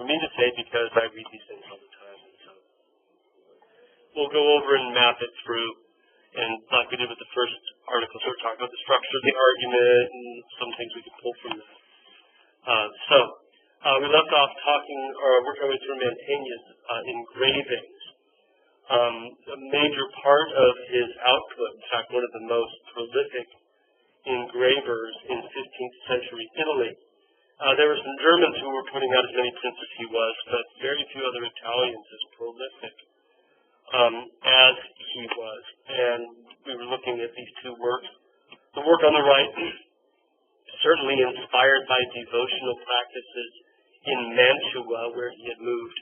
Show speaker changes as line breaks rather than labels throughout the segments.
for me to say because I read these things all the time. And so we'll go over and map it through, and like we did with the first article, sort of talk about the structure of the argument and some things we can pull from that. We left off working our way through Mantegna's engravings. A major part of his output, in fact, one of the most prolific engravers in 15th century Italy. There were some Germans who were putting out as many prints as he was, but very few other Italians as prolific as he was. And we were looking at these two works. The work on the right, certainly inspired by devotional practices in Mantua, where he had moved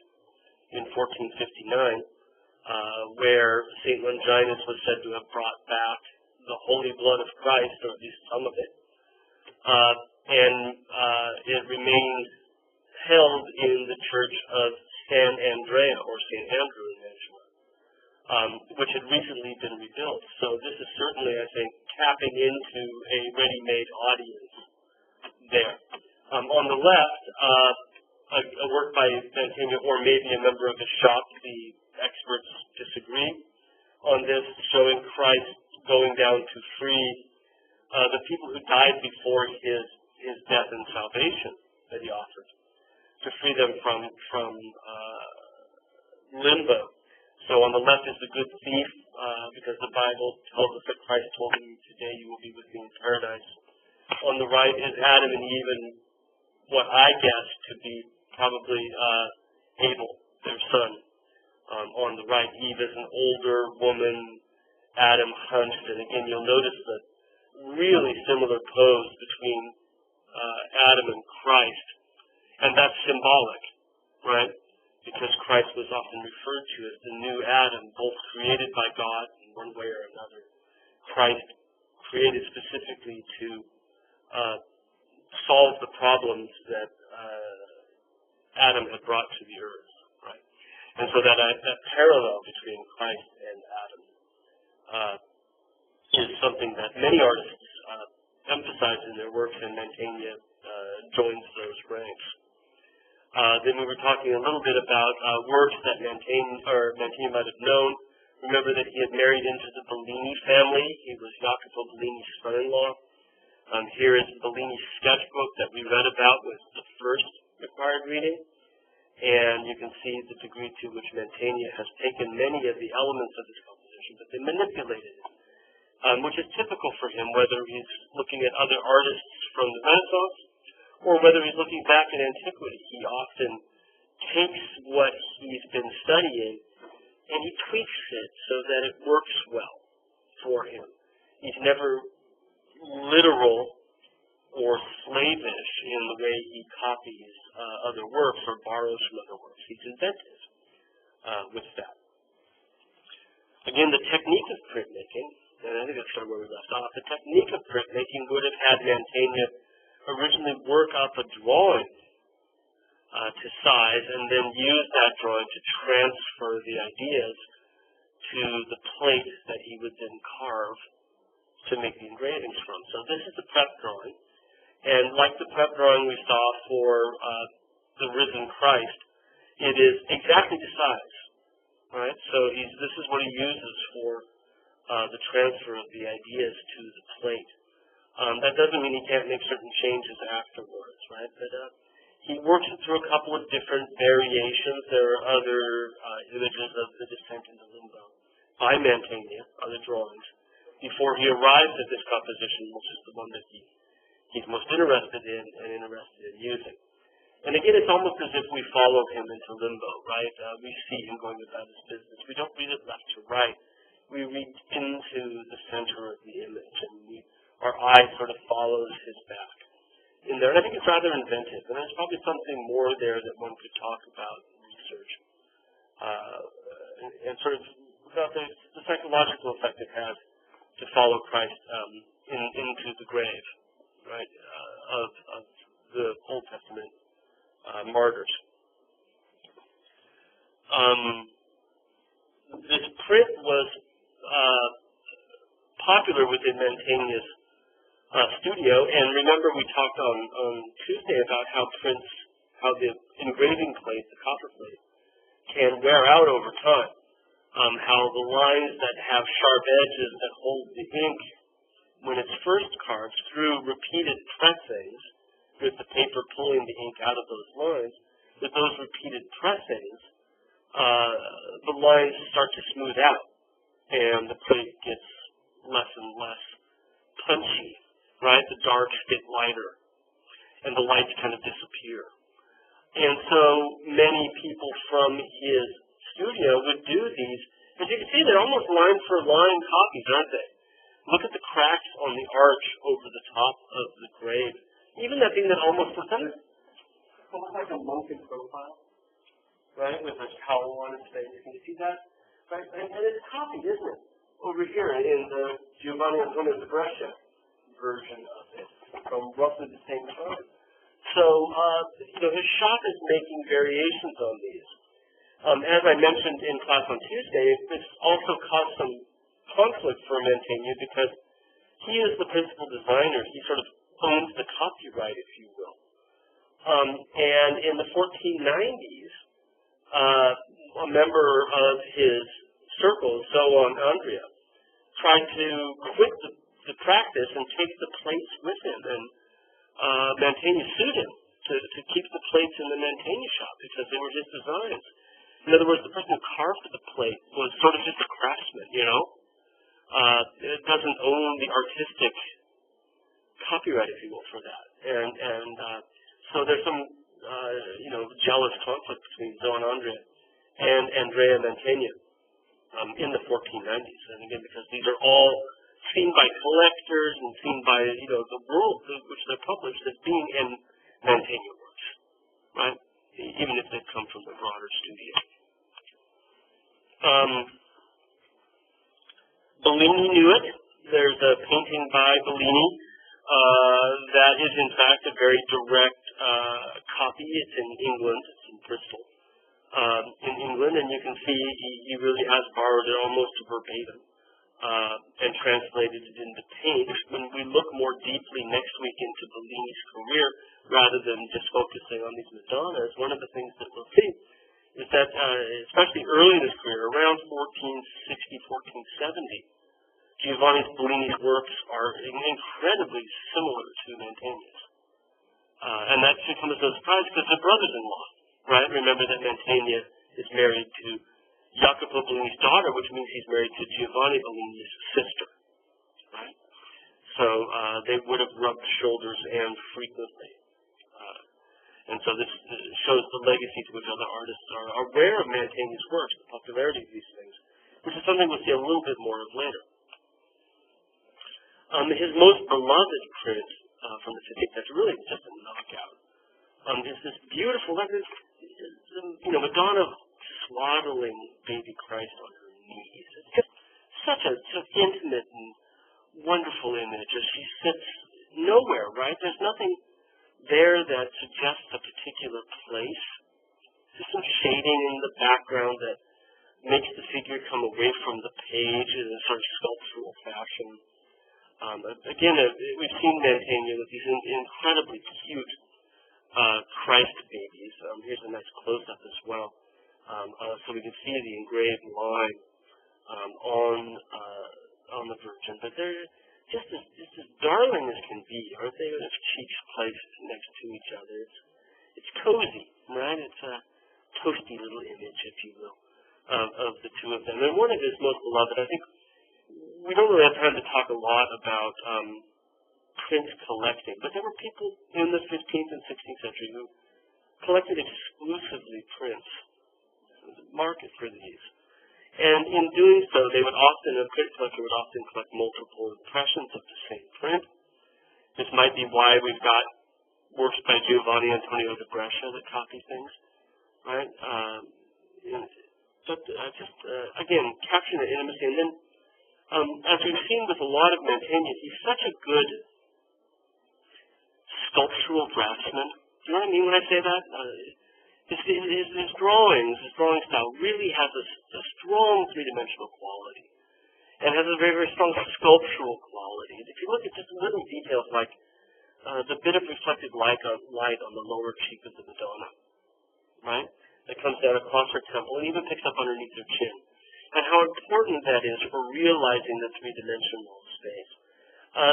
in 1459, where St. Longinus was said to have brought back the holy blood of Christ, or at least some of it. It remained held in the church of San Andrea, or St. Andrew in Mantua, which had recently been rebuilt. So this is certainly, I think, tapping into a ready-made audience there. On the left, a work by Mantegna, or maybe a member of his shop. The experts disagree on this, showing Christ going down to free the people who died before his death and salvation that he offered, to free them from limbo. So on the left is the good thief, because the Bible tells us that Christ told him, "Today you will be with me in paradise." On the right is Adam and Eve, and what I guess to be probably Abel, their son. On the right, Eve is an older woman, Adam hunched, and again you'll notice the really similar pose between Adam and Christ, and that's symbolic, right? Because Christ was often referred to as the new Adam, both created by God in one way or another. Christ created specifically to solve the problems that Adam had brought to the earth, right? And so that parallel between Christ and Adam is something that many artists emphasize in their works, and Mantegna joins those ranks. Then we were talking a little bit about works that Mantegna might have known. Remember that he had married into the Bellini family. He was Jacopo Bellini's son-in-law. Here is Bellini's sketchbook that we read about with the first required reading. And you can see the degree to which Mantegna has taken many of the elements of his composition, but they manipulated it, which is typical for him, whether he's looking at other artists from the Renaissance or whether he's looking back at antiquity. He often takes what he's been studying and he tweaks it so that it works well for him. He's never literal or slavish in the way he copies other works or borrows from other works. He's inventive with that. Again, the technique of printmaking, and I think that's sort of where we left off, the technique of printmaking would have had Mantegna originally work up a drawing to size and then use that drawing to transfer the ideas to the plate that he would then carve to make the engravings from. So this is the prep drawing. And like the prep drawing we saw for the risen Christ, it is exactly the size, right? So this is what he uses for the transfer of the ideas to the plate. That doesn't mean he can't make certain changes afterwards, right? But he works it through a couple of different variations. There are other images of the descent into limbo by Mantegna, other drawings, before he arrives at this composition, which is the one that he's most interested in and interested in using. And again, it's almost as if we follow him into limbo, right? We see him going about his business. We don't read it left to right. We read into the center of the image, and our eye sort of follows his back in there. And I think it's rather inventive, and there's probably something more there that one could talk about in research, and sort of about the psychological effect it has to follow Christ into the grave, right, of the Old Testament martyrs. This print was popular within Mantegna's studio, and remember we talked on Tuesday about how prints how the engraving plate, the copper plate, can wear out over time. How the lines that have sharp edges that hold the ink when it's first carved through repeated pressings, with the paper pulling the ink out of those lines, with those repeated pressings, the lines start to smooth out, and the plate gets less and less punchy, right? The darks get lighter, and the lights kind of disappear. And so many people from his studio would do these. As you can see, they're almost line for line copies, aren't they? Look at the cracks on the arch over the top of the grave. Even that thing that almost looks like a monk in profile, right, with a cowl on his face. Can you see that? Right? And it's copied, isn't it? Over here in the Giovanni Antonio de Brescia version of it, from roughly the same time. So, his shop is making variations on these. As I mentioned in class on Tuesday, this also caused some conflict for Mantegna because he is the principal designer. He sort of owns the copyright, if you will. And in the 1490s, a member of his circle, Zoon Andrea, tried to quit the practice and take the plates with him. And Mantegna sued him to keep the plates in the Mantegna shop because they were his designs. In other words, the person who carved the plate was sort of just a craftsman, It doesn't own the artistic copyright, if you will, for that. And so there's some, jealous conflict between Zoon Andrea and Andrea Mantegna in the 1490s. And again, because these are all seen by collectors and seen by, the world which they're published as being in Mantegna works, right? Even if they've come from the broader studio. Bellini knew it. There's a painting by Bellini that is, in fact, a very direct copy. It's in England. It's in Bristol, in England, and you can see he really has borrowed it almost verbatim and translated it into paint. When we look more deeply next week into Bellini's career, rather than just focusing on these Madonnas, one of the things that we'll see is that, especially early in his career, around 1460, 1470, Giovanni Bellini's works are incredibly similar to Mantegna's. And that should come as no surprise because they're brothers-in-law, right? Remember that Mantegna is married to Jacopo Bellini's daughter, which means he's married to Giovanni Bellini's sister, right? So they would have rubbed shoulders and frequently. And so this shows the legacy to which other artists are aware of Mantegna's works, the popularity of these things, which is something we'll see a little bit more of later. His most beloved print from the 15th century, really just a knockout, is this beautiful, Madonna swaddling baby Christ on her knees. It's just such an intimate and wonderful image as she sits nowhere, right? There's nothing there that suggests a particular place. There's some shading in the background that makes the figure come away from the page in a sort of sculptural fashion. Again, we've seen Mantegna with these incredibly cute Christ babies. Here's a nice close-up as well, so we can see the engraved line on the Virgin. But they're just as darling as can be, aren't they? With their cheeks placed next to each other. It's cozy, right? It's a toasty little image, if you will, of the two of them. And one of his most beloved, I think, we don't really have time to talk a lot about print collecting, but there were people in the 15th and 16th century who collected exclusively prints. There was a market for these. And in doing so, a print collector would often collect multiple impressions of the same print. This might be why we've got works by Giovanni Antonio de Brescia that copy things, right? Again, capturing the intimacy. And then, as we've seen with a lot of Mantegna, he's such a good sculptural draftsman. Do you know what I mean when I say that? His drawing style really has a strong three-dimensional quality and has a very, very strong sculptural quality. If you look at just little details like the bit of reflected light on the lower cheek of the Madonna, right? That comes down across her temple and even picks up underneath her chin. And how important that is for realizing the three-dimensional space.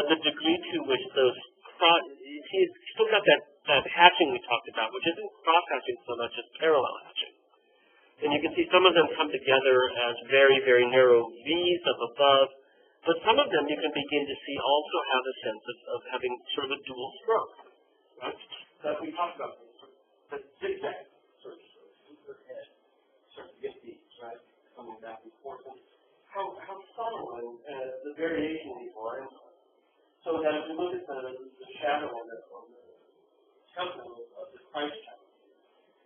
The degree to which those he's still got that hatching we talked about, which isn't cross-hatching so much as parallel hatching. And you can see some of them come together as very, very narrow V's up above, but some of them you can begin to see also have a sense of having sort of a dual stroke, right? That we talked about, the zigzag sort of head, sort of get these, right, coming back and forth. And how subtle and the variation in these lines are. So that if you look at the shadow on the temple of the Christ temple,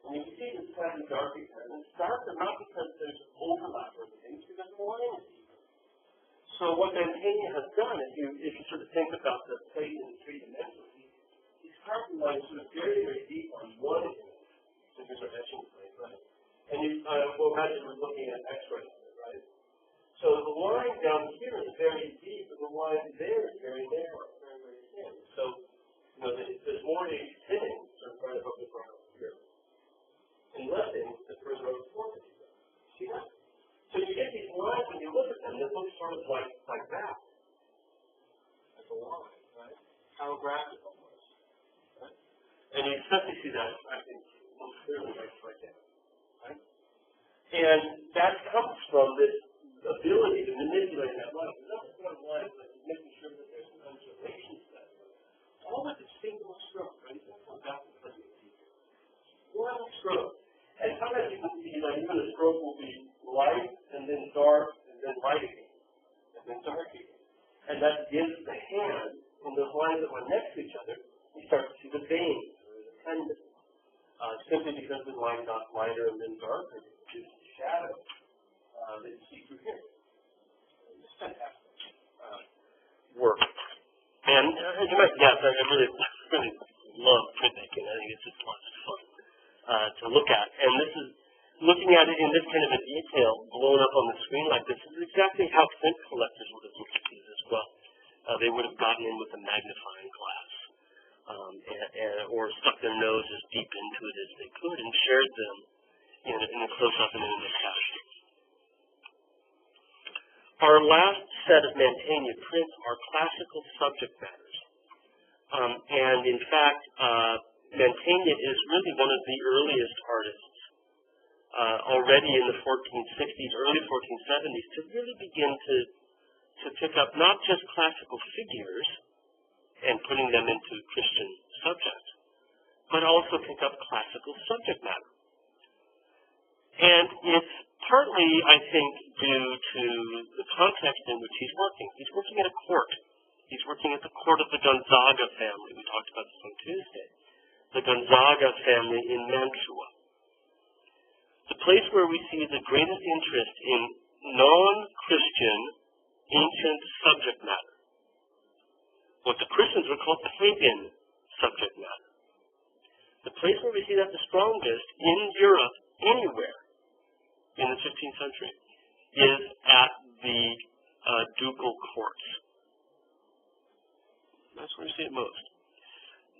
and you can see this slightly dark because it's darker not because there's overlap or things, because the line is deeper. So what Mantegna has done, if you sort of think about the plate in three dimensions, he's carved the line sort of very, very deep on one image. So here's our etching plate, right? And well, imagine we're looking at X-rays, right? So the line down here is very deep, and the line there is very narrow, very, very thin. So, there's more thinning sort of right above the ground here. And lessing is further over towards it. See that? So you get these lines when you look at them, they look sort of like that. Like a line, right? How graphic almost. Right? And you especially see that, I think, most clearly right there. Right? And that comes from this ability to manipulate that line. It's not just one line, but making sure that there's an undulation set. All with a single stroke, right? It doesn't come back to the one stroke. And sometimes you can see that even a stroke will be light and then dark and then light again and then dark again. And that gives the hand, in those lines that were next to each other, you start to see the veins or the tendons. Simply because the line got lighter and then darker, it gives the shadow that you see through here. It's fantastic work. And as you might guess, I really love printmaking. I think it's just lots of fun to look at. And this is, looking at it in this kind of a detail, blown up on the screen like this, is exactly how print collectors would have looked at these as well. They would have gotten in with a magnifying glass or stuck their noses deep into it as they could and shared them in a close-up and in a caption. Our last set of Mantegna prints are classical subject matters. And in fact, Mantegna is really one of the earliest artists already in the 1460s, early 1470s, to really begin to pick up not just classical figures and putting them into Christian subjects, but also pick up classical subject matter. And it's partly, I think, due to the context in which he's working. He's working at a court. He's working at the court of the Gonzaga family. We talked about this on Tuesday. The Gonzaga family in Mantua. The place where we see the greatest interest in non-Christian ancient subject matter. What the Christians would call pagan subject matter. The place where we see that the strongest in Europe, anywhere, in the 15th century, is at the ducal courts. That's where we see it most.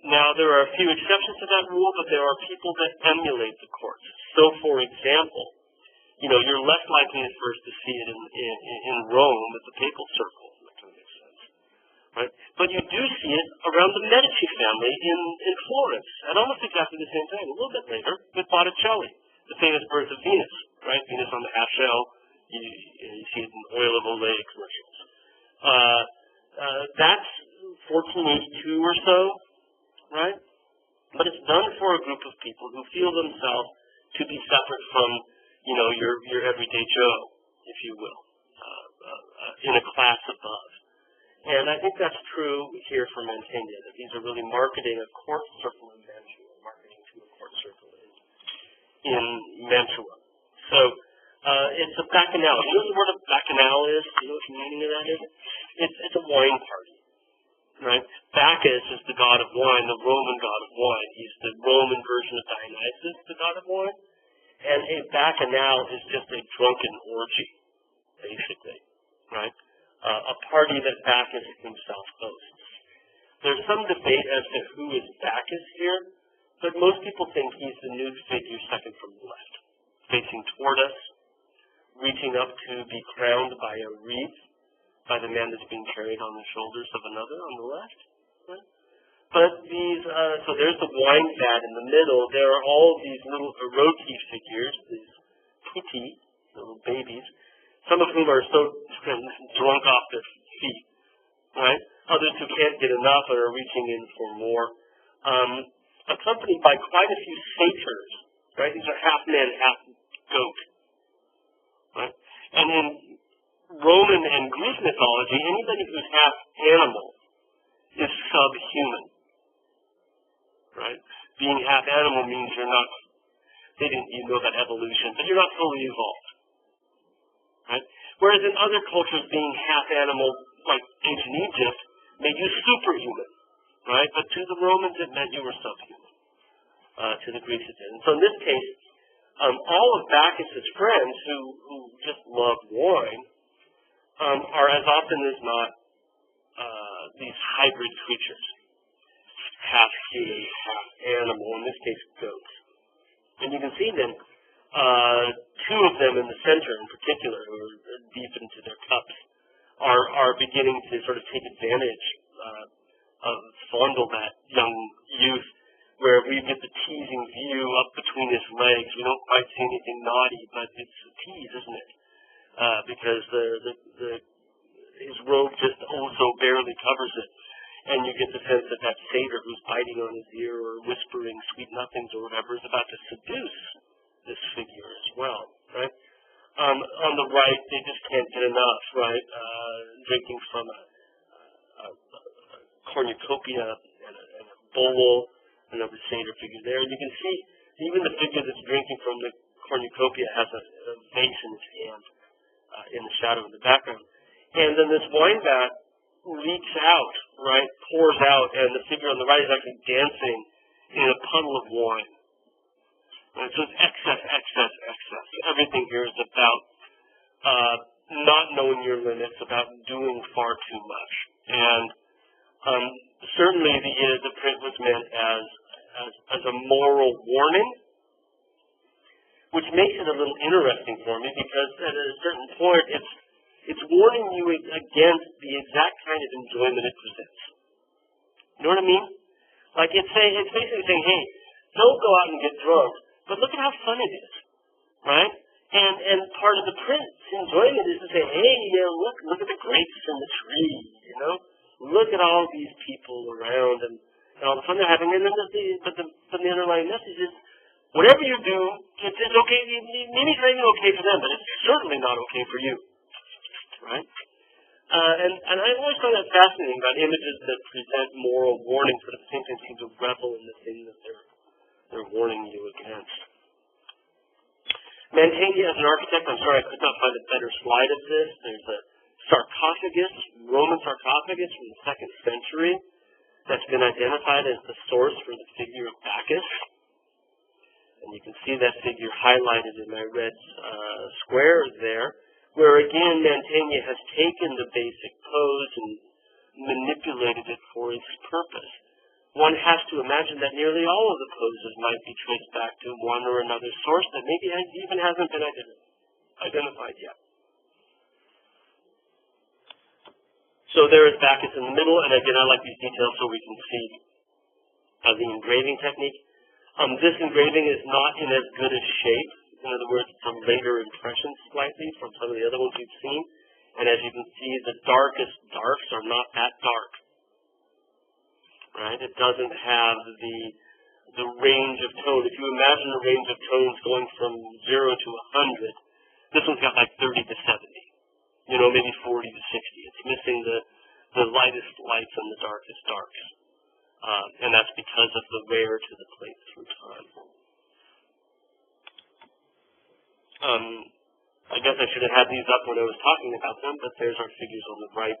Now, there are a few exceptions to that rule, but there are people that emulate the courts. So, for example, you're less likely at first to see it in Rome at the papal circle. That kind of makes sense, right? But you do see it around the Medici family in Florence at almost exactly the same time, a little bit later, with Botticelli, the famous Birth of Venus, right? Venus on the half shell. You see it in Oil of Olay commercials. That's 1482 or so, right? But it's done for a group of people who feel themselves to be separate from, your everyday Joe, if you will, in a class above. And I think that's true here for Mantegna, that these are really marketing a court circle in Mantua, marketing to a court circle in Mantua. So it's a bacchanal. You know what the word of bacchanal is? Do you know what the meaning of that is? It's a wine party. Right? Bacchus is the god of wine, the Roman god of wine. He's the Roman version of Dionysus, the god of wine. And a bacchanal is just a drunken orgy, basically. Right? A party that Bacchus himself hosts. There's some debate as to who is Bacchus here. but most people think he's the nude figure second from the left, facing toward us, reaching up to be crowned by a wreath by the man that's being carried on the shoulders of another on the left. Right? But these, so there's the wine vat in the middle. There are all these little eroki figures, these putti, little babies, some of whom are so drunk off their feet, right? Others who can't get enough or are reaching in for more. Accompanied by quite a few satyrs, right? These are half man, half goat, right? And in Roman and Greek mythology, anybody who's half animal is subhuman, right? Being half animal means you're not, you know that evolution, but you're not fully evolved, right? Whereas in other cultures, being half animal, like ancient Egypt, made you superhuman, right? But to the Romans, it meant you were subhuman. To the Greeks, it did. And so in this case, all of Bacchus's friends who just love wine are as often as not these hybrid creatures, half human, half animal, in this case goats. And you can see then two of them in the center in particular, who are deep into their cups, are beginning to sort of take advantage fondle that young youth, where we get the teasing view up between his legs. We don't quite see anything naughty, but it's a tease, isn't it? Because his robe just also barely covers it. And you get the sense that that satyr who's biting on his ear or whispering sweet nothings or whatever is about to seduce this figure as well, right? On the right, they just can't get enough, right? Drinking from a cornucopia and a bowl, another satyr figure there. And you can see even the figure that's drinking from the cornucopia has a vase in his hand in the shadow in the background. And then this wine vat leaks out, right, pours out, and the figure on the right is actually dancing in a puddle of wine. And so it's excess, excess, excess. Everything here is about not knowing your limits, about doing far too much. And certainly the print was meant as a moral warning, which makes it a little interesting for me, because at a certain point it's warning you against the exact kind of enjoyment it presents. You know what I mean? Like it's basically saying, hey, don't go out and get drunk, but look at how fun it is, right? And part of the print's enjoyment is to say, hey, look at the grapes in the tree, you know? Look at all these people around and all the fun they're having. And then the underlying message is, whatever you do, it's okay. Maybe it's not even okay for them, but it's certainly not okay for you, right? And I always find that fascinating about images that present moral warnings, but at the same time seem to revel in the thing that they're warning you against. Mantegna as an architect, I'm sorry I could not find a better slide of this. There's a sarcophagus, Roman sarcophagus from the 2nd century that's been identified as the source for the figure of Bacchus. And you can see that figure highlighted in my red squares there, where again Mantegna has taken the basic pose and manipulated it for its purpose. One has to imagine that nearly all of the poses might be traced back to one or another source that maybe even hasn't been identified yet. So there is Bacchus in the middle, and again I like these details so we can see the engraving technique. This engraving is not in as good a shape. In other words, it's a later impression slightly from some of the other ones we've seen. And as you can see, the darkest darks are not that dark. Right? It doesn't have the range of tone. If you imagine a range of tones going from 0 to 100, this one's got like 30 to 70. You know, maybe 40 to 60. It's missing the lightest lights and the darkest darks. And that's because of the wear to the plate through time. I guess I should have had these up when I was talking about them, but there's our figures on the right,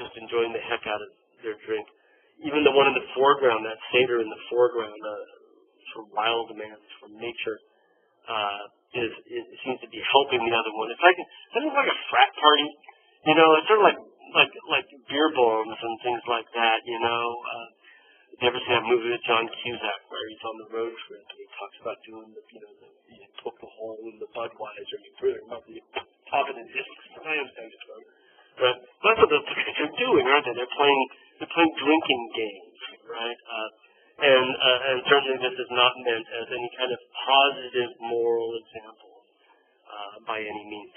just enjoying the heck out of their drink. Even the one in the foreground, that satyr in the foreground, sort of wild man from nature, it seems to be helping the other one. It's something like a frat party, you know. It's sort of like beer bongs and things like that, you know. You ever see that movie with John Cusack where he's on the road trip and he talks about doing the, you poke the hole in the Budweiser and you put it up the top of the disc. I understand it, right? That's what the kids are doing, aren't they? They're playing drinking games, right? And certainly this is not meant as any kind of positive moral example by any means.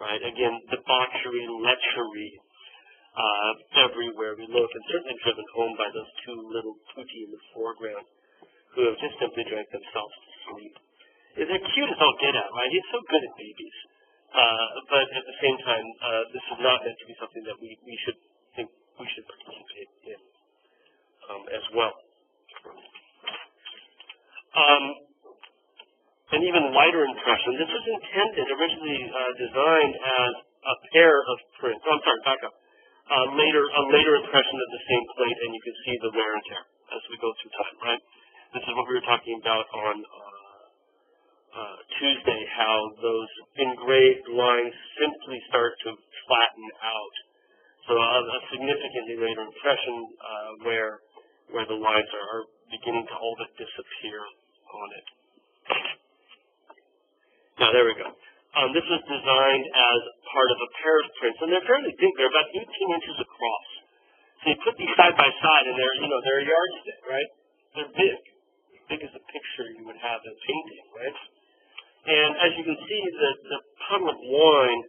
Right? Again, debauchery, lechery, everywhere we look, and certainly driven home by those two little pootie in the foreground who have just simply drank themselves to sleep. They're cute as all get out, right? He's so good at babies. But at the same time, this is not meant to be something that we should think we should participate in as well. An even lighter impression. This was intended, originally designed as a pair of prints. Oh, I'm sorry, back up. A later impression of the same plate, and you can see the wear and tear as we go through time, right? This is what we were talking about on Tuesday, how those engraved lines simply start to flatten out. So a significantly later impression where the lines are beginning to all but disappear on it. Now, there we go. This was designed as part of a pair of prints, and they're fairly big. They're about 18 inches across. So you put these side by side, and they're a yardstick, right? They're big. Big as a picture you would have a painting, right? And as you can see, the puddle of wine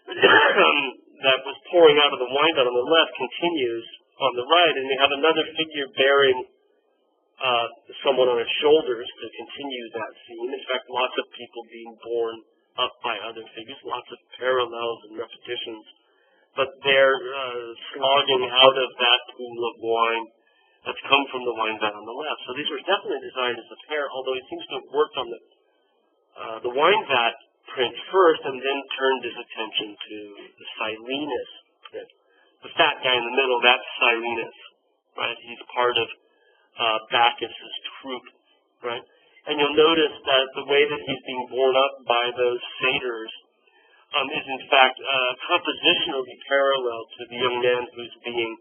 that was pouring out of the wine vat on the left continues on the right, and we have another figure bearing someone on his shoulders to continue that scene. In fact, lots of people being borne up by other figures, lots of parallels and repetitions. But they're slogging out of that pool of wine that's come from the wine vat on the left. So these were definitely designed as a pair, although he seems to have worked on the wine vat print first and then turned his attention to the Silenus print. The fat guy in the middle, that's Silenus, right? He's part of Bacchus's troupe, right? And you'll notice that the way that he's being borne up by those satyrs is in fact compositionally parallel to the young man who's being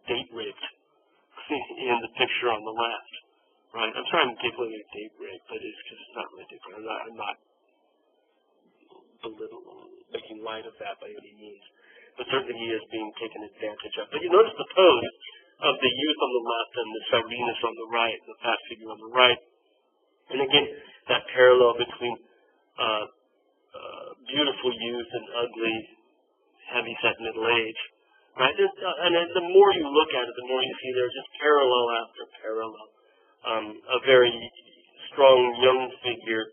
date raped in the picture on the left, right? I'm sorry I'm giggling at date rape, but it's because it's not really different. I'm not making light of that by any means. But certainly he is being taken advantage of. But you notice the pose of the youth on the left and the Silenus on the right, the fat figure on the right. And again, that parallel between beautiful youth and ugly, heavy-set middle age. Right? And the more you look at it, the more you see there's just parallel after parallel. A very strong young figure,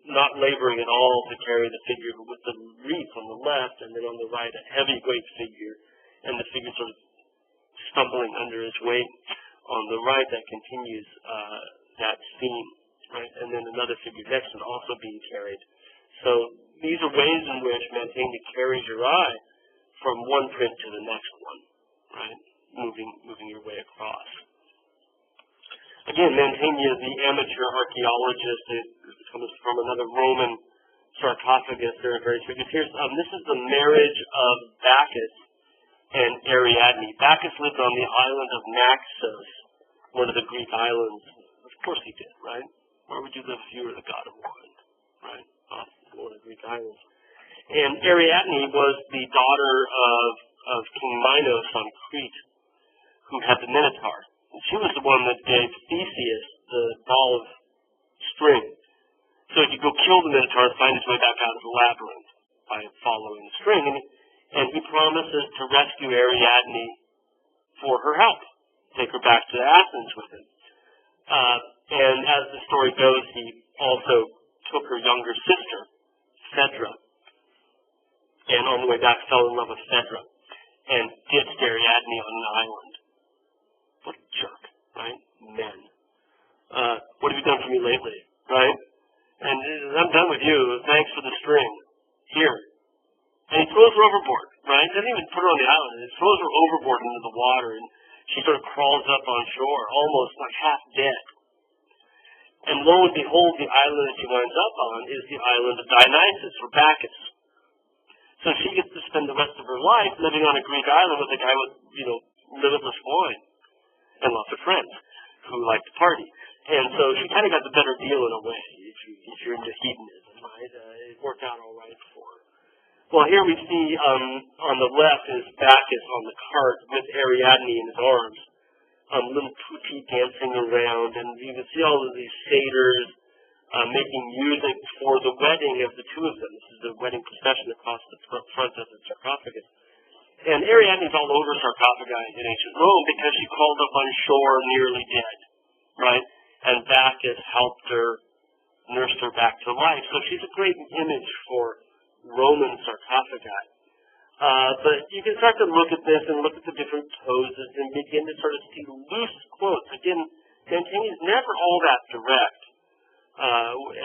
not laboring at all to carry the figure with the wreath on the left, and then on the right a heavyweight figure, and the figure sort of stumbling under his weight on the right that continues that theme, right? And then another figure next to it also being carried. So these are ways in which Mantegna carries your eye from one print to the next one, right? Moving your way across. Again, Mantegna, the amateur archaeologist, it comes from another Roman sarcophagus. There are various figures. Here's this is the marriage of Bacchus and Ariadne. Bacchus lived on the island of Naxos, one of the Greek islands. Of course he did, right? Where would you live if you were the god of wine, right? One of the Greek islands. And Ariadne was the daughter of King Minos on Crete, who had the Minotaur. And she was the one that gave Theseus the ball of string. So he could go kill the Minotaur and find his way back out of the labyrinth by following the string. And he promises to rescue Ariadne for her help, take her back to Athens with him. And as the story goes, he also took her younger sister, Phaedra, and on the way back fell in love with Phaedra and ditched Ariadne on an island. What a jerk, right? Men. What have you done for me lately, right? And I'm done with you. Thanks for the string. Here. And he throws her overboard, right? Doesn't even put her on the island. He throws her overboard into the water, and she sort of crawls up on shore, almost like half dead. And lo and behold, the island that she winds up on is the island of Dionysus, or Bacchus. So she gets to spend the rest of her life living on a Greek island with a guy with, limitless wine and lots of friends who like to party. And so she kind of got the better deal in a way, if you're into hedonism, right? It worked out all right for her. Well, here we see on the left is Bacchus on the cart with Ariadne in his arms, little Tutti dancing around, and you can see all of these satyrs making music for the wedding of the two of them. This is the wedding procession across the front of the sarcophagus. And Ariadne's all over sarcophagi in ancient Rome because she crawled up on shore nearly dead, right? And Bacchus helped her, nursed her back to life. So she's a great image for Roman sarcophagi. But you can start to look at this and look at the different poses and begin to sort of see loose quotes. Again, Mantegna's never all that direct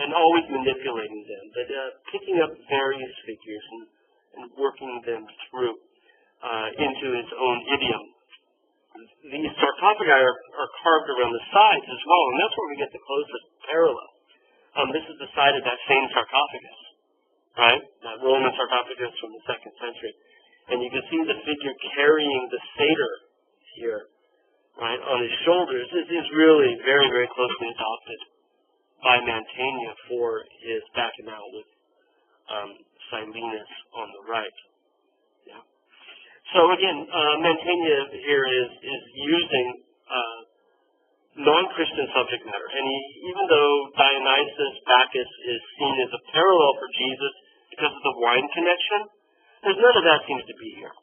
and always manipulating them, but picking up various figures and working them through into his own idiom. These sarcophagi are carved around the sides as well, and that's where we get the closest parallel. This is the side of that same sarcophagus, right? That Roman sarcophagus from the 2nd century. And you can see the figure carrying the satyr here, right, on his shoulders. This is really very, very closely adopted by Mantegna for his bacchanal with Silenus on the right. Yeah. So again, Mantegna here is using non-Christian subject matter. And even though Dionysus, Bacchus is seen as a parallel for Jesus because of the wine connection, there's none of that seems to be here.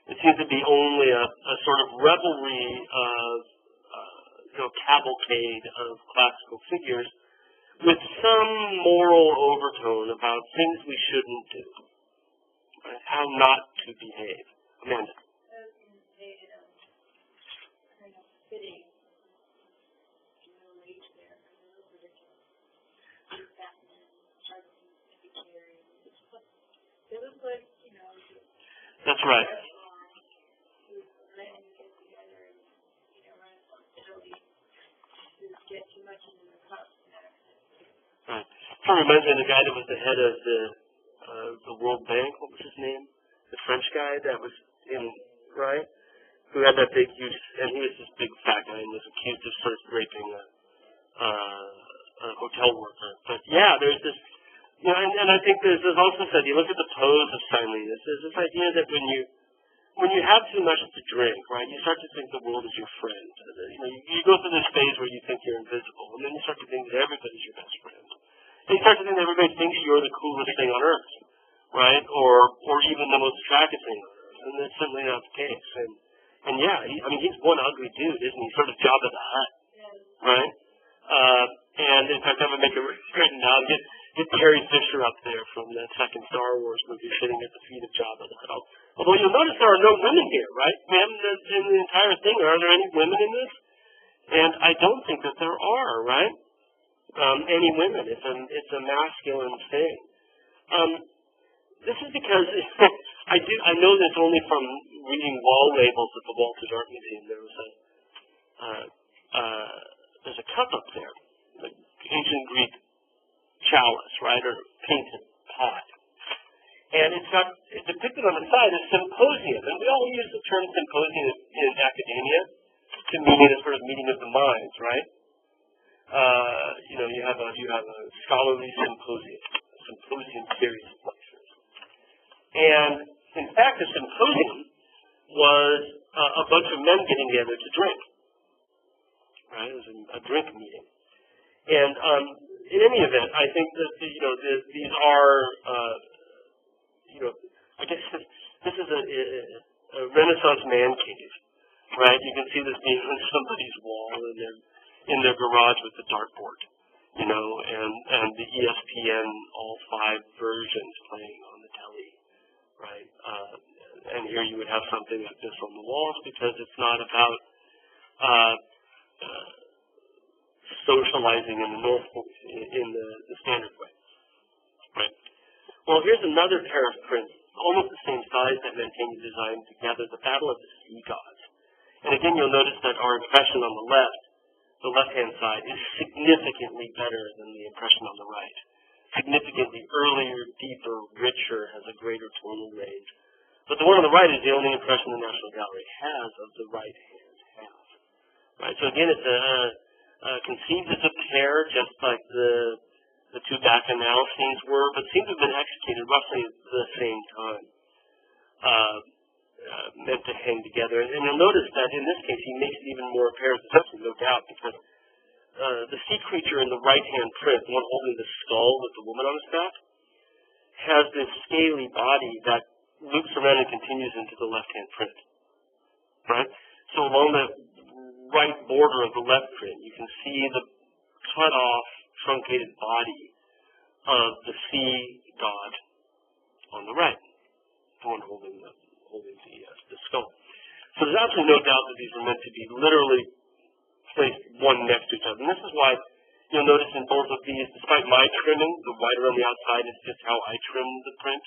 It seems to be only a sort of revelry of, cavalcade of classical figures with some moral overtone about things we shouldn't do, right? How not to behave. Amanda. That's right. Right. It reminds me of the guy that was the head of the World Bank. What was his name? The French guy that was in, right? Who had that big, huge, and he was this big fat guy and was accused of sort of raping a hotel worker. But yeah, there's this, and I think there's also said, you look at the pose of Silenus, there's this idea that when you have too much to drink, right, you start to think the world is your friend. You go through this phase where you think you're invisible, and then you start to think that everybody's your best friend. And you start to think that everybody thinks you're the coolest thing on earth, right, or even the most attractive thing on earth, and that's simply not the case. And yeah, he's one ugly dude, isn't he? Sort of Jabba the Hutt, right? And in fact, I'm gonna make it written down. Get Carrie Fisher up there from that second Star Wars movie, sitting at the feet of Jabba the Hutt. Although you'll notice there are no women here, right? Ma'am, in the entire thing, are there any women in this? And I don't think that there are, right? Any women. It's a masculine thing. This is because I know this only from reading wall labels at the Walters Art Museum. There's a cup up there, like ancient Greek chalice, right, or painted pot. And it's depicted on the side as symposium. And we all use the term symposium in academia to mean a sort of meeting of the minds, right? You have a scholarly symposium, a symposium series of lectures. And in fact, the symposium was a bunch of men getting together to drink, right? It was a drink meeting. And in any event, I think that these are I guess this is a Renaissance man cave, right? You can see this being on somebody's wall in their garage with the dartboard, and the ESPN all 5 versions playing on the telly, right? And here you would have something like this on the walls because it's not about socializing in the standard way, right? Well, here's another pair of prints, almost the same size that Mantegna designed together, the Battle of the Sea Gods. And again, you'll notice that our impression on the left-hand side, is significantly better than the impression on the right. significantly earlier, deeper, richer, has a greater tonal range. But the one on the right is the only impression the National Gallery has of the right hand half. Right. So again, it's conceived as a pair, just like the two bacchanal scenes were, but seem to have been executed roughly at the same time, meant to hang together. And you'll notice that in this case, he makes it even more apparent, essentially, no doubt, because the sea creature in the right-hand print, the one holding the skull with the woman on his back, has this scaly body that loops around and continues into the left-hand print. Right? So along the right border of the left print, you can see the cut-off, truncated body of the sea god on the right, the one holding the skull. So there's absolutely no doubt that these are meant to be literally placed one next to each other. And this is why you'll notice in both of these, despite my trimming, the white around the outside is just how I trimmed the print.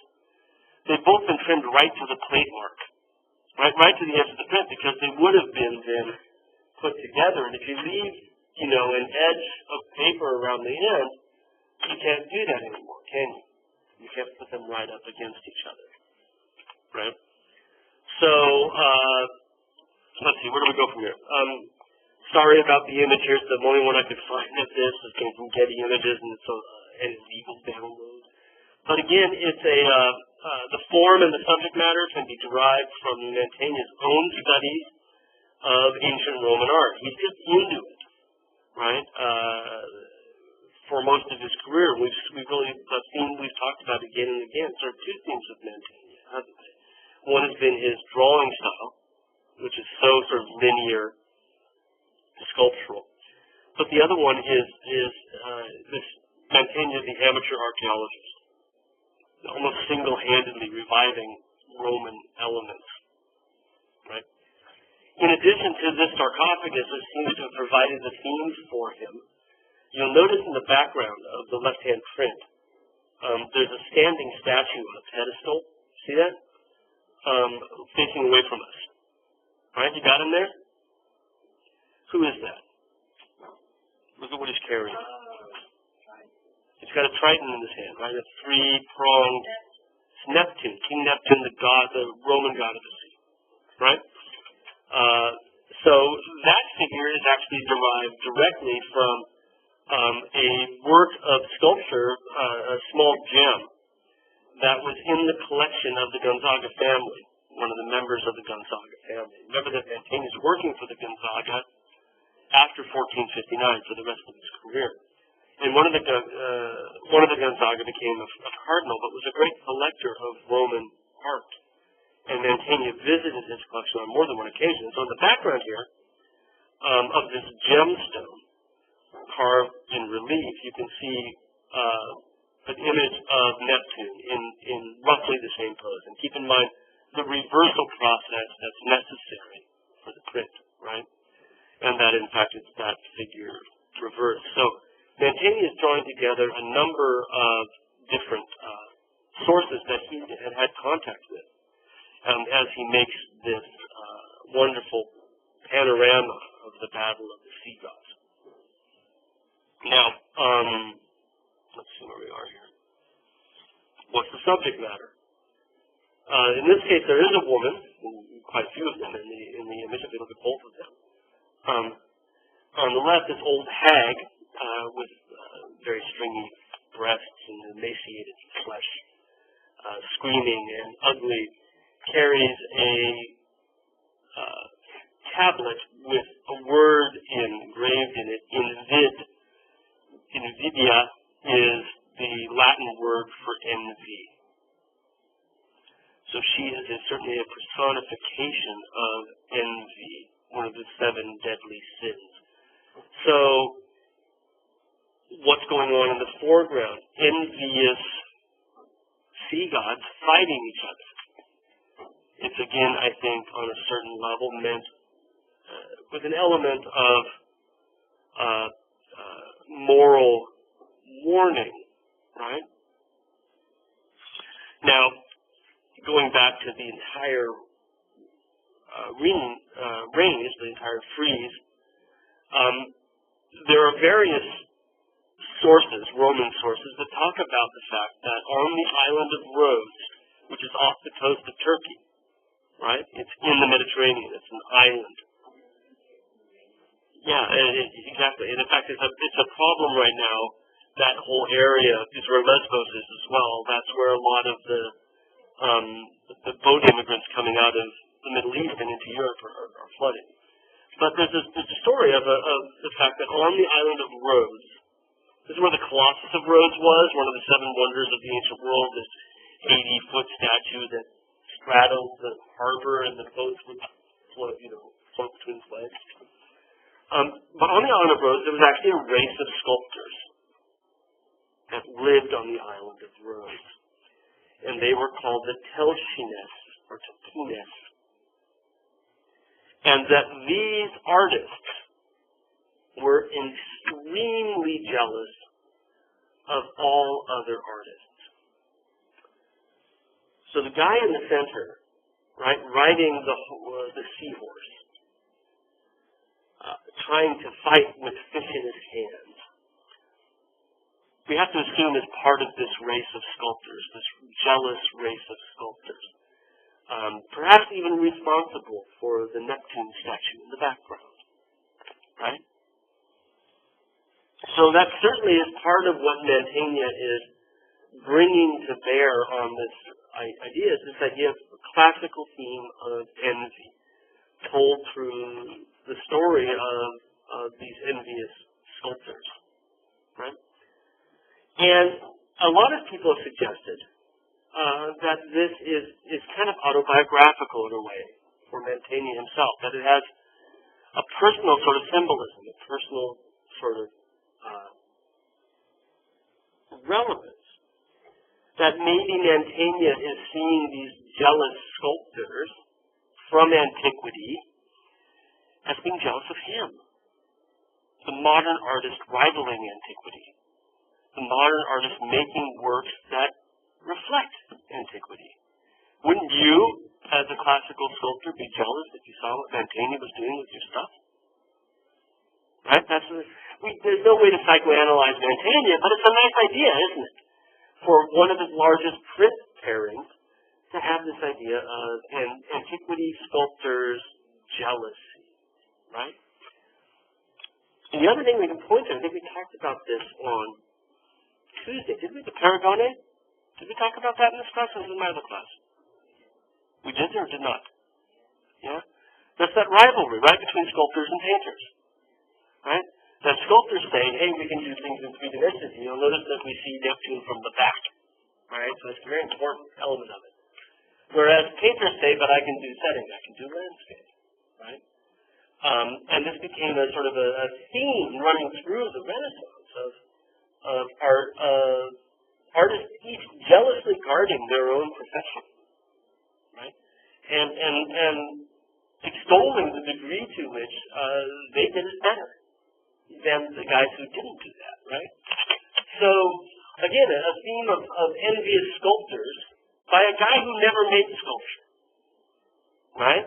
They've both been trimmed right to the plate mark, right to the edge of the print, because they would have been then put together. And if you leave, an edge of paper around the end, you can't do that anymore, can you? You can't put them right up against each other, right? So, let's see, where do we go from here? Sorry about the image here. It's the only one I could find of this. It came from Getty Images, and it's an illegal download. But again, it's the form and the subject matter can be derived from Mantegna's own studies of ancient Roman art. He's just into it, right? For most of his career, we've talked about it again and again. So there are two themes with Mantegna, hasn't they? One has been his drawing style, which is so sort of linear, sculptural. But the other one is this Mantegna, the amateur archaeologist, almost single-handedly reviving Roman elements, right? In addition to this sarcophagus, which seems to have provided the themes for him, you'll notice in the background of the left-hand print, there's a standing statue on a pedestal. See that? Facing away from us. Right? You got him there? Who is that? Look at what he's carrying. He's got a trident in his hand, right? A three-pronged Neptune, King Neptune, the Roman god of the sea, right? So that figure is actually derived directly from a work of sculpture, a small gem that was in the collection of the Gonzaga family, one of the members of the Gonzaga family. Remember that Mantegna is working for the Gonzaga after 1459 for the rest of his career. And one of the Gonzaga became a cardinal, but was a great collector of Roman art. And Mantegna visited his collection on more than one occasion. So in the background here of this gemstone carved in relief, you can see an image of Neptune in roughly the same pose. And keep in mind the reversal process that's necessary for the print, right? And that, in fact, it's that figure reversed. So Mantegna is drawing together a number of different sources that he had contact with as he makes this wonderful panorama of the Battle of the Sea Gods. Now, let's see where we are here. What's the subject matter? In this case, there is a woman, quite a few of them in the image, if you look at both of them. On the left, this old hag with very stringy breasts and emaciated flesh, screaming and ugly, carries a tablet with a word engraved in it. Invidia is the Latin word for envy. So she is certainly a personification of envy, one of the 7 deadly sins. So what's going on in the foreground? Envious sea gods fighting each other. It's again, I think, on a certain level meant with an element of moral warning, right? Now, going back to the entire range, the entire frieze, there are various sources, Roman sources, that talk about the fact that on the island of Rhodes, which is off the coast of Turkey, right? It's in the Mediterranean. It's an island. Yeah, exactly. And in fact, it's a problem right now. That whole area is where Lesbos is as well. That's where a lot of the boat immigrants coming out of the Middle East and into Europe are flooding. But there's a story of the fact that on the island of Rhodes, this is where the Colossus of Rhodes was, one of the seven wonders of the ancient world, this 80-foot statue that straddled the harbor and the boats would float between the flags. But on the island of Rhodes, there was actually a race of sculptors that lived on the island of Rhodes. And they were called the Telchines, or Telchines. And that these artists were extremely jealous of all other artists. So the guy in the center, right, riding the seahorse, trying to fight with fish in his hands, we have to assume is part of this race of sculptors, this jealous race of sculptors. Perhaps even responsible for the Neptune statue in the background, right? So that certainly is part of what Mantegna is bringing to bear on this idea, is this idea of a classical theme of envy, told through the story of these envious sculptors, right? And a lot of people have suggested that this is kind of autobiographical in a way for Mantegna himself, that it has a personal sort of symbolism, a personal sort of relevance, that maybe Mantegna is seeing these jealous sculptors from antiquity as being jealous of him, the modern artist rivaling antiquity, the modern artist making works that reflect antiquity. Wouldn't you, as a classical sculptor, be jealous if you saw what Mantegna was doing with your stuff? Right? There's no way to psychoanalyze Mantegna, but it's a nice idea, isn't it? For one of his largest print pairings to have this idea of an antiquity sculptor's jealousy, right? And the other thing we can point to, I think we talked about this on Tuesday, did we? The Paragone? Did we talk about that in this class or was it in my other class? We did or did not? Yeah? That's that rivalry, right, between sculptors and painters. Right? That sculptors say, hey, we can do things in three dimensions. You'll notice that we see Neptune from the back. Right? So it's a very important element of it. Whereas painters say, but I can do setting, I can do landscape. Right? And this became a sort of a theme running through the Renaissance of art, artists each jealously guarding their own profession. Right? And extolling the degree to which they did it better than the guys who didn't do that, right? So, again, a theme of envious sculptors by a guy who never made the sculpture, right?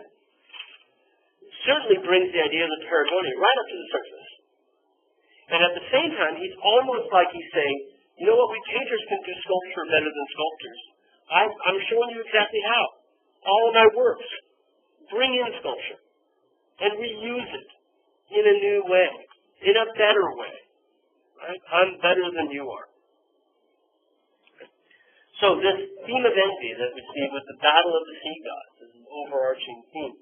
Certainly brings the idea of the Paragone right up to the surface. And at the same time, he's almost like he's saying, you know what, we painters can do sculpture better than sculptors. I'm showing you exactly how. All of my works bring in sculpture and reuse it in a new way, in a better way. Right? I'm better than you are. So this theme of envy that we see with the battle of the sea gods, this overarching theme,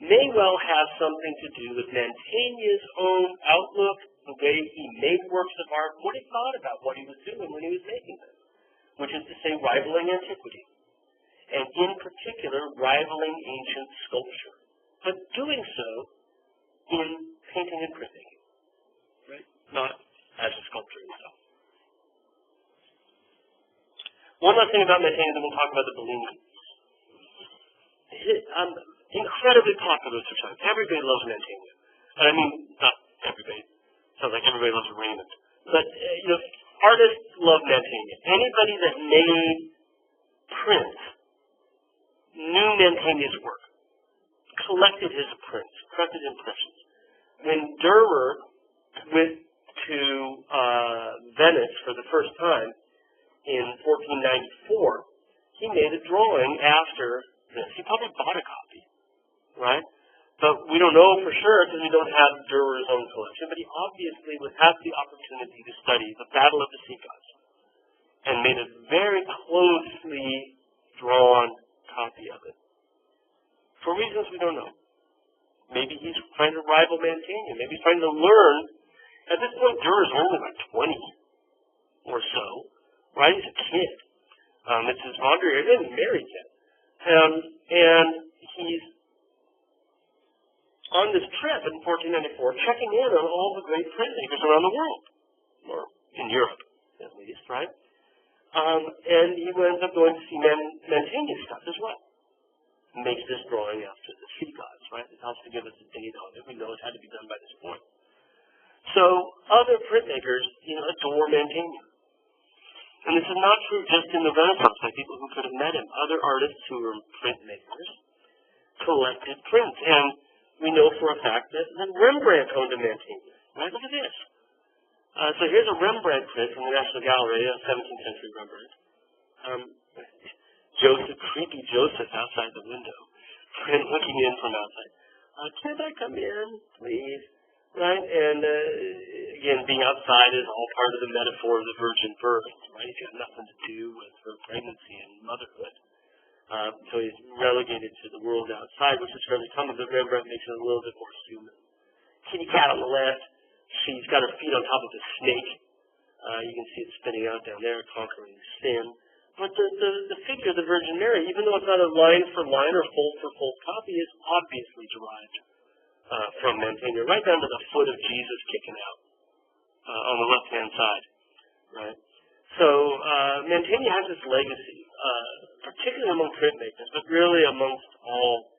may well have something to do with Mantegna's own outlook, the way he made works of art, what he thought about what he was doing when he was making them, which is to say rivaling antiquity, and in particular rivaling ancient sculpture, but doing so in painting and printmaking, right? Not as a sculptor himself. One last thing about Mantegna, then we'll talk about the Bellini. Incredibly popular at the time. Everybody loves Mantegna. I mean, not everybody. Sounds like everybody loves Raymond. But, artists love Mantegna. Anybody that made prints knew Mantegna's work, collected his prints, collected impressions. When Dürer went to for the first time in 1494, he made a drawing after this. He probably bought a copy, right? But we don't know for sure because we don't have Durer's own collection, but he obviously would have the opportunity to study the Battle of the Sea Gods and made a very closely drawn copy of it. For reasons we don't know. Maybe he's trying to rival Mantegna. Maybe he's trying to learn. At this point, Durer's only like 20 or so, right? He's a kid. It's his Mondrian. He isn't married yet. And he's on this trip in 1494, checking in on all the great printmakers around the world, or in Europe, at least, right? And he ends up going to see Mantegna's stuff as well. Makes this drawing after the sea gods, right? It has to give us a date on it. We know it had to be done by this point. So other printmakers, adore Mantegna. And this is not true just in the Renaissance by people who could have met him. Other artists who were printmakers collected prints. And we know for a fact that Rembrandt owned a Mantegna. Right? Look at this. So here's a Rembrandt print from the National Gallery, a 17th century Rembrandt. Creepy Joseph outside the window, print looking in from outside. Can't I come in, please? Right? And again, being outside is all part of the metaphor of the virgin birth, right? It's got nothing to do with her pregnancy and motherhood. So he's relegated to the world outside, which is fairly common, but Rembrandt makes it a little bit more human. Kitty cat on the left, she's got her feet on top of a snake. You can see it spinning out down there, conquering sin. But the figure of the Virgin Mary, even though it's not a line for line or fold for fold copy, is obviously derived from Mantegna, right down to the foot of Jesus kicking out on the left-hand side, right? So Mantegna has this legacy, particularly among printmakers, but really amongst all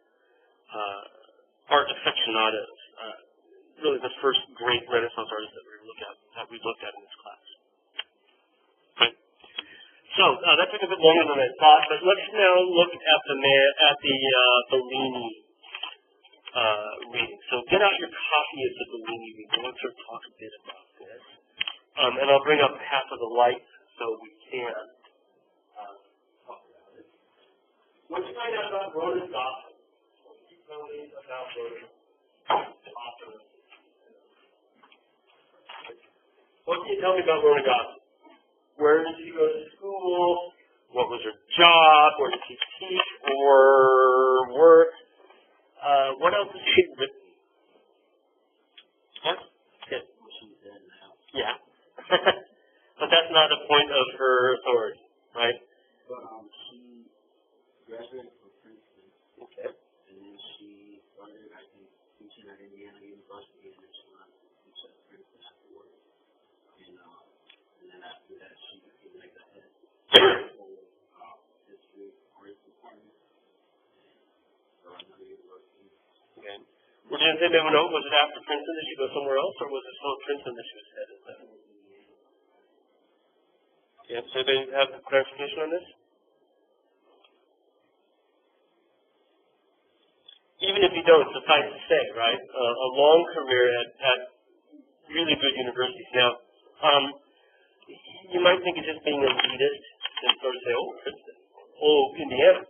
art aficionados. Really the first great Renaissance artist that we looked at in this class. Right. So that took a bit longer than I thought, but let's now look at the Bellini reading. So get out your copy of the Bellini reading. Let's sort of talk a bit about this. And I'll bring up half of the lights so we can talk about it. Let's find out about Rona's Gotham. What can you tell me about Rona's Gotham? What can you tell me about Rona Gotham? Where did she go to school? What was her job? Where did she teach or work? What else has she written? Huh? Yeah. But that's not a point of her authority, right?
She graduated from Princeton.
Okay.
And then she started, I think, teaching at Indiana University, and then she went to teach at Princeton afterwards. And then after that, she became like the head of history arts department for another university.
Okay. Was it after Princeton that she go somewhere else, or was it still Princeton that she was headed then? Yeah, so they have clarification on this? Even if you don't, suffice to say, right, a long career at really good universities. Now, you might think it's just being elitist and sort of say, oh, Princeton, oh, Indiana,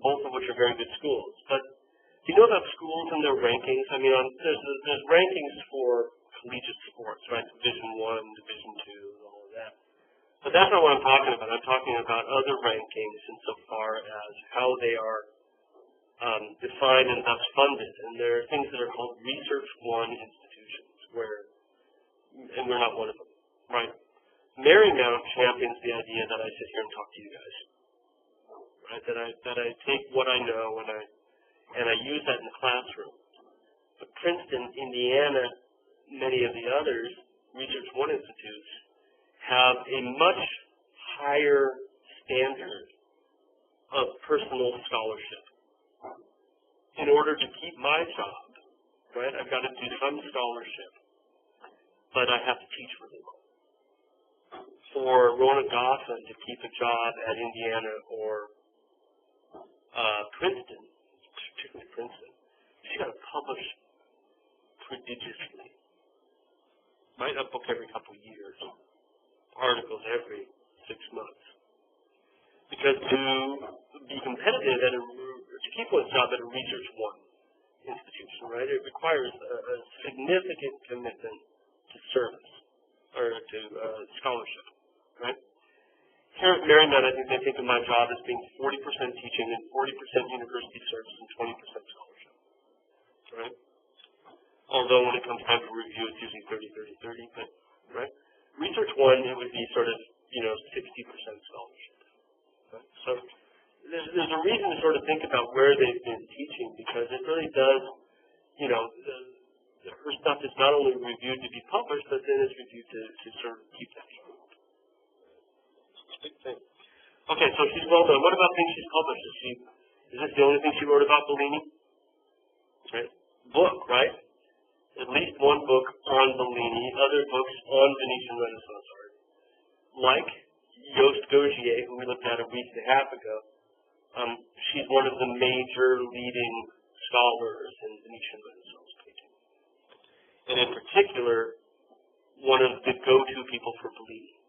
both of which are very good schools. But do you know about schools and their rankings? I mean, there's rankings for collegiate sports, right? Division I, Division II, all of that. But that's not what I'm talking about. I'm talking about other rankings insofar as how they are defined and thus funded. And there are things that are called Research I institutions, and we're not one of them, right? Marymount champions the idea that I sit here and talk to you guys, right? That I take what I know and I use that in the classroom. But Princeton, Indiana, many of the others, Research I institutes, have a much higher standard of personal scholarship. In order to keep my job, right, I've got to do some scholarship, but I have to teach really well. For Rona Gotham to keep a job at Indiana or Princeton, particularly Princeton, she's got to publish prodigiously. Write a book every couple of years. articles every 6 months. Because to be competitive to keep one's job at a Research One institution, right, it requires a significant commitment to service, or to scholarship, right? Here at Marymount, I think they think of my job as being 40% teaching and 40% university service and 20% scholarship, right? Although when it comes time for review, it's usually 30, 30, 30, but, right? Research One, it would be sort of, 60% scholarship, right? So there's a reason to sort of think about where they've been teaching, because it really does, her stuff is not only reviewed to be published, but then it's reviewed to sort of keep that true. Big thing. Okay, so she's well done. What about things she's published? Is this the only thing she wrote about Bellini? Right? Book, right? At least one book on Bellini, other books on Venetian Renaissance art. Like Joost Gaugier, who we looked at a week and a half ago, she's one of the major leading scholars in Venetian Renaissance painting. And in particular, one of the go-to people for Bellini,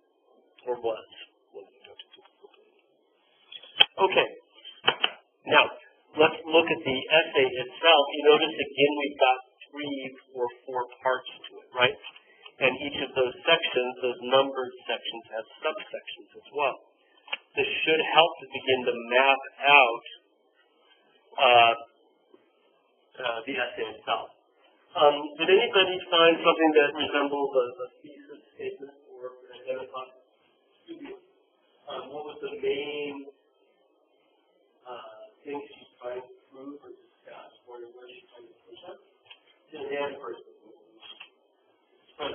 or was one of the go-to people for Bellini. Okay, now let's look at the essay itself. You notice again we've got 3 or 4 parts to it, right? And each of those sections, those numbered sections, have subsections as well. This should help to begin to map out the essay itself. Did anybody find something that resembles a thesis statement or identify? What was the main thing she's trying to prove or discuss? Where she's trying to push up? Dan first.
That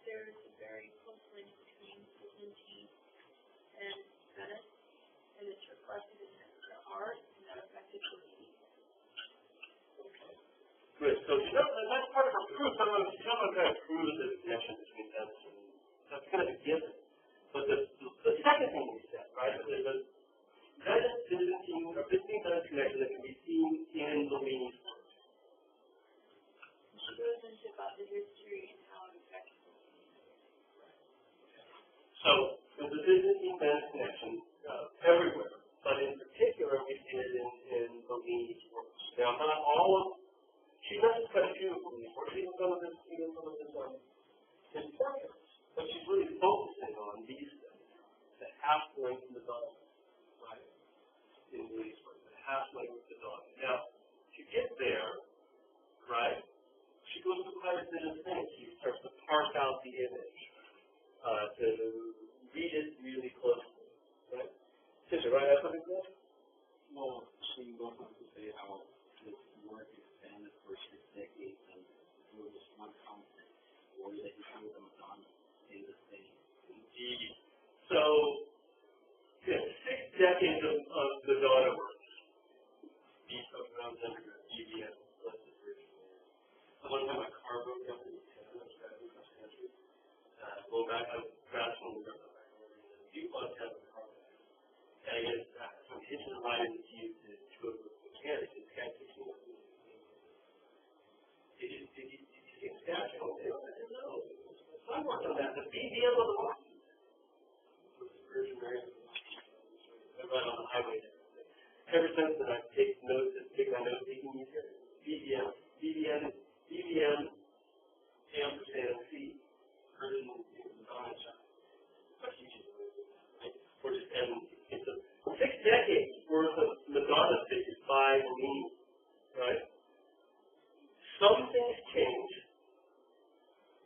there's a very close link between Byzantine and Venice, and it's reflected in the art, and that affected Bellini.
Okay. Good. So that's part of her proof. She's not going to prove the connection between Venice and that's kind of a given. But the second thing we said, right, is that Venice-Byzantine or Byzantine-Venice connection that can be seen in Bellini's work.
She goes into about the history and how it affects Bellini.
So there's a Byzantine-Venice connection everywhere, but in particular we see it in Bellini's works. Now, not all of, she mentions quite a few of Bellini's works, even some of his portraits, but she's really focusing on these things, the half-length Madonna, right, in Bellini's work, the half-length Madonna. Now, to get there, right, she goes to quite a bit of things. She starts to parse out the image, to read it really closely, right? Sister, right? That's something cool?
Well, she goes on to say how this work expanded for 6 decades and there was one constant, or that you show the Madonna in the same.
Indeed. So, 6 decades of Madonna works. These are around DBM. One time my car broke down in Montana, I was driving across the country. Going back, I was grasping the river back over in the deep on the car. And I get some hitching a ride in the queue to go to a mechanic, and this guy takes me up. Did you get scratched? I said, no. I worked on that. The BBM of the market. It was Virgin Mary. I'm right on the highway. Ever since then, I take my notes taking easier. BBM, ampersand, C, Virgin Madonna shop. We're just adding, it's a 6 decades worth of Madonna figures by Bellini, right? Some things change,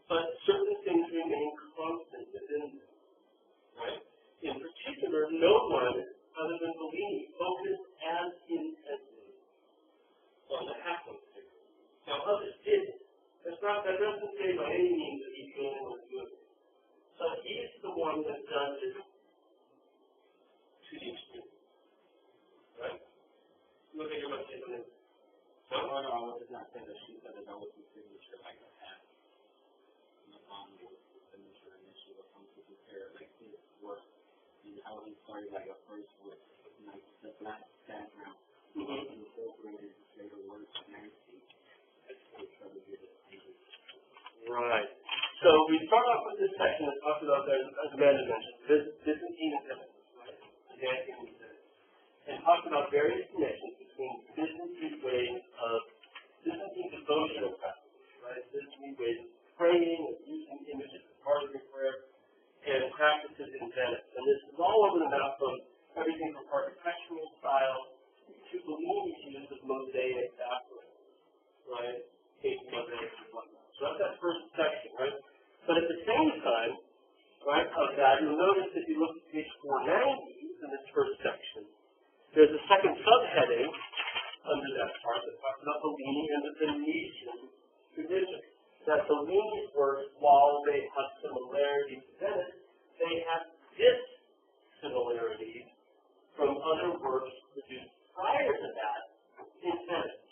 but certain things remain constant within them, right? In particular, no one other than Bellini focused as intensely on the half-length figure. Now, others did. That doesn't say by any means that he's the only one doing it. But he's the one that does it to the extreme. Right? You want to think about something?
No, I was not saying that she said that was the signature like a hat. Madonna was the signature, and then she was going to compare like his work and how he started like a first with like the black background. And the whole graded later work and everything.
Right. So we start off with this section that talks about, as Amanda mentioned, Byzantine and Venice, right? Byzantine and Venice. And talks about various connections between Byzantine ways of Byzantine devotional practices, right? Byzantine ways of praying and using images as part of your prayer, and practices in Venice. And this is all over the map, from everything from architectural style to Bellini's use of mosaic backgrounds, right? Painting mosaics and whatnot. So that's that first section, right? But at the same time, right, of that, you'll notice if you look at page 490 in this first section, there's a second subheading under that part that talks about Bellini and the Venetian tradition. That Bellini's works, while they have similarities to Venice, they have dissimilarities from other works produced prior to that in Venice.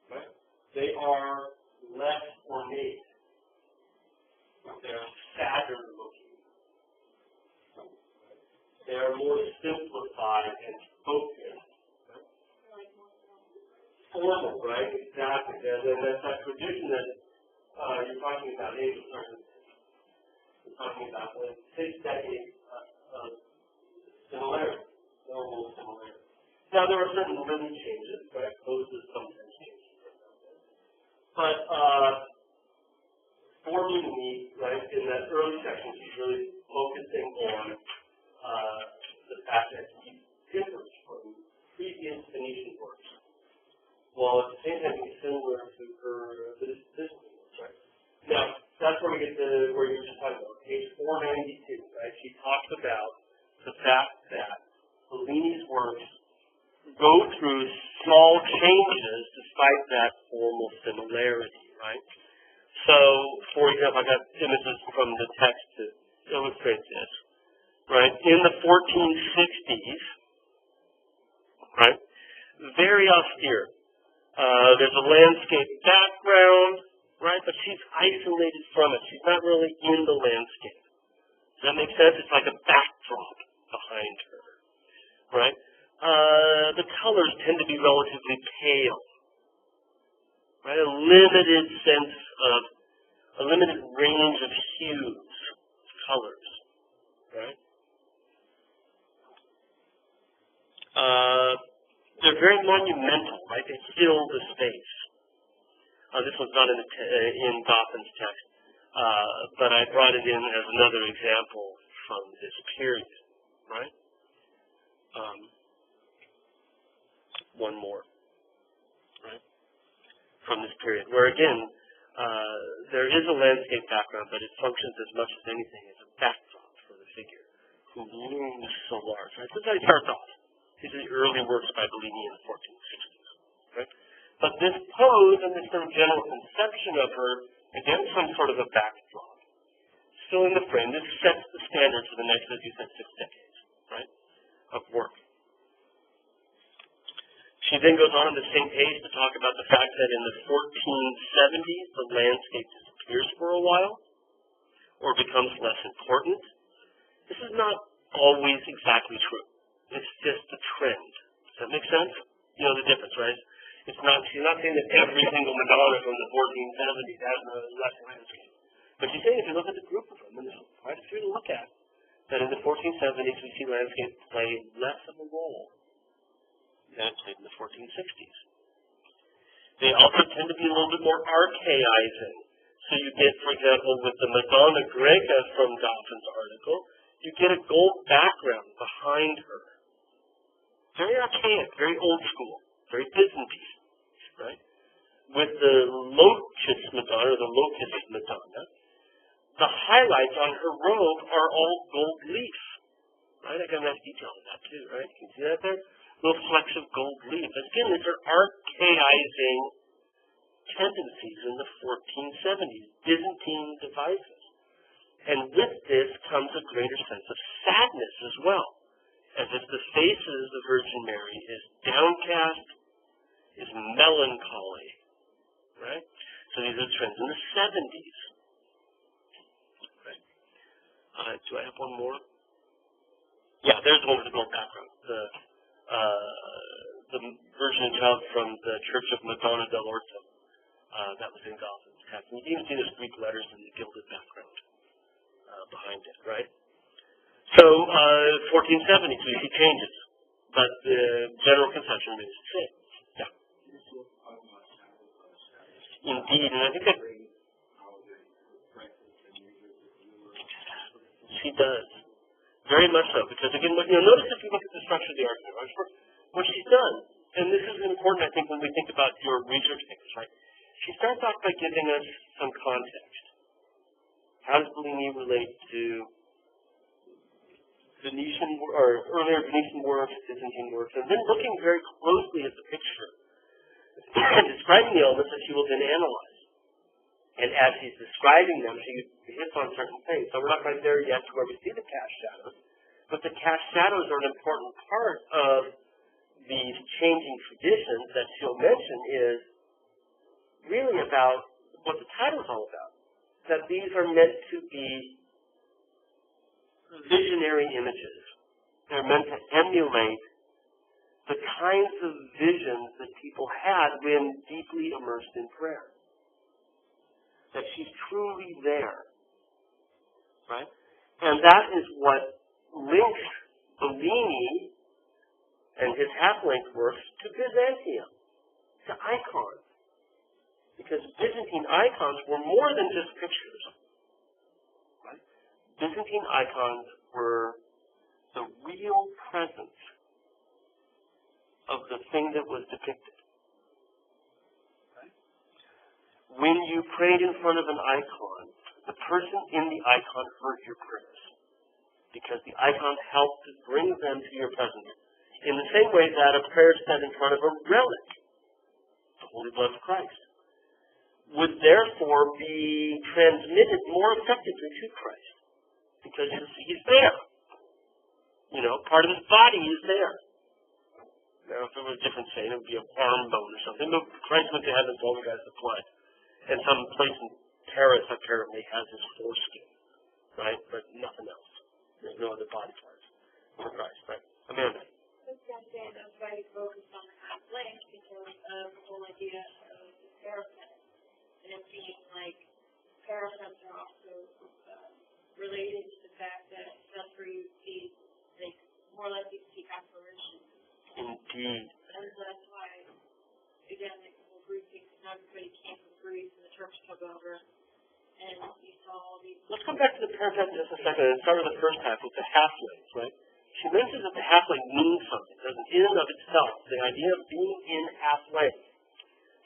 Right? They are less ornate. They're sadder looking. They are more simplified and focused. Formal, right? Exactly. And that's that tradition that you're talking about, you're talking about 6 decades of similarity, normal similarity. Now, there are certain little changes, right? Poses sometimes changes. But for me, right, in that early section, he's really focusing on the fact that he differs from previous Venetian works, while at the same time he's similar to her Byzantine works, right? Now, that's where we get to where you were just talking about, page 492, right? She talks about the fact that Bellini's works go through small changes despite that formal similarity, right? So, for example, I got images from the text to illustrate this, right? In the 1460s, right, very austere. There's a landscape background, right, but she's isolated from it. She's not really in the landscape. Does that make sense? It's like a backdrop behind her, right? The colors tend to be relatively pale, right? A limited range of hues, colors, right? They're very monumental, right? They fill the space. This one's not in Gotham's text, but I brought it in as another example from this period, right? One more, right? From this period, where again, there is a landscape background, but it functions as much as anything as a backdrop for the figure, who looms so large, right? This is how he starts off. These are the early works by Bellini in the 1460s, right? But this pose and this sort of general conception of her against some sort of a backdrop, still in the frame, this sets the standard for the next, as you said, 6 decades, right, of work. She then goes on the same page to talk about the fact that in the 1470s, the landscape disappears for a while, or becomes less important. This is not always exactly true. It's just a trend. Does that make sense? You know the difference, right? It's not, she's not saying that every single Madonna from the 1470s has a less landscape. But she's saying if you look at the group of them, and there's quite a few to look at, that in the 1470s we see landscape play less of a role than it played in the 1460s. They also tend to be a little bit more archaizing. So you get, for example, with the Madonna Greca from Gotham's article, you get a gold background behind her. Very archaic, very old school, very Byzantine, right? With the Lotus Madonna, or the Locust Madonna, the highlights on her robe are all gold leaf, right? I got a nice detail on that too, right? You can see that there? Little flecks of gold leaf. But again, these are archaizing tendencies in the 1470s, Byzantine devices. And with this comes a greater sense of sadness as well, as if the face of the Virgin Mary is downcast, is melancholy, right? So these are trends in the 70s. Right. Do I have one more? Yeah, there's one with the gold background. The Virgin and Child from the Church of Madonna dell'Orto. that was in Gotham's text. And you can even see those Greek letters in the gilded background behind it, right? So, 1470, so you see changes, but the general conception remains the same. Yeah. Indeed, and I think that she does. Very much so, because again, notice if you look at the structure of the argument, what she's done, and this is important, I think, when we think about your research papers, right? She starts off by giving us some context. How does Bellini relate to Venetian, or earlier Venetian works, Byzantine works, and then looking very closely at the picture, and describing the elements that she will then analyze. And as she's describing them, she hits on certain things. So we're not quite there yet to where we see the cast shadows, but the cast shadows are an important part of these changing traditions that she'll mention is really about what the title's all about. That these are meant to be visionary images. They're meant to emulate the kinds of visions that people had when deeply immersed in prayer. That she's truly there, right? And that is what links Bellini and his half-length works to Byzantium, to icons. Because Byzantine icons were more than just pictures, right? Byzantine icons were the real presence of the thing that was depicted. When you prayed in front of an icon, the person in the icon heard your prayers because the icon helped to bring them to your presence. In the same way that a prayer said in front of a relic, the Holy Blood of Christ, would therefore be transmitted more effectively to Christ because he's there. Part of his body is there. Now, if it was a different saint, it would be an arm bone or something. But Christ went to heaven, told the guys to play. And some place in Paris apparently has his foreskin, right? But nothing else. There's no other body parts for Christ, right? Amanda.
I was going to say that's why you focused on the half-length because of the whole idea of the parapet. And it being like parapets are also related to the fact that that's where you see, like, more likely to see apparitions.
Indeed.
And that's why, again, like, Greek things, not everybody came from Greece and the Turks took over, and you saw all these...
Let's come back to the parapet in just a second and start with the first half, with the half-length, right? She mentions that the half-length means something. It doesn't in and of itself. The idea of being in half-length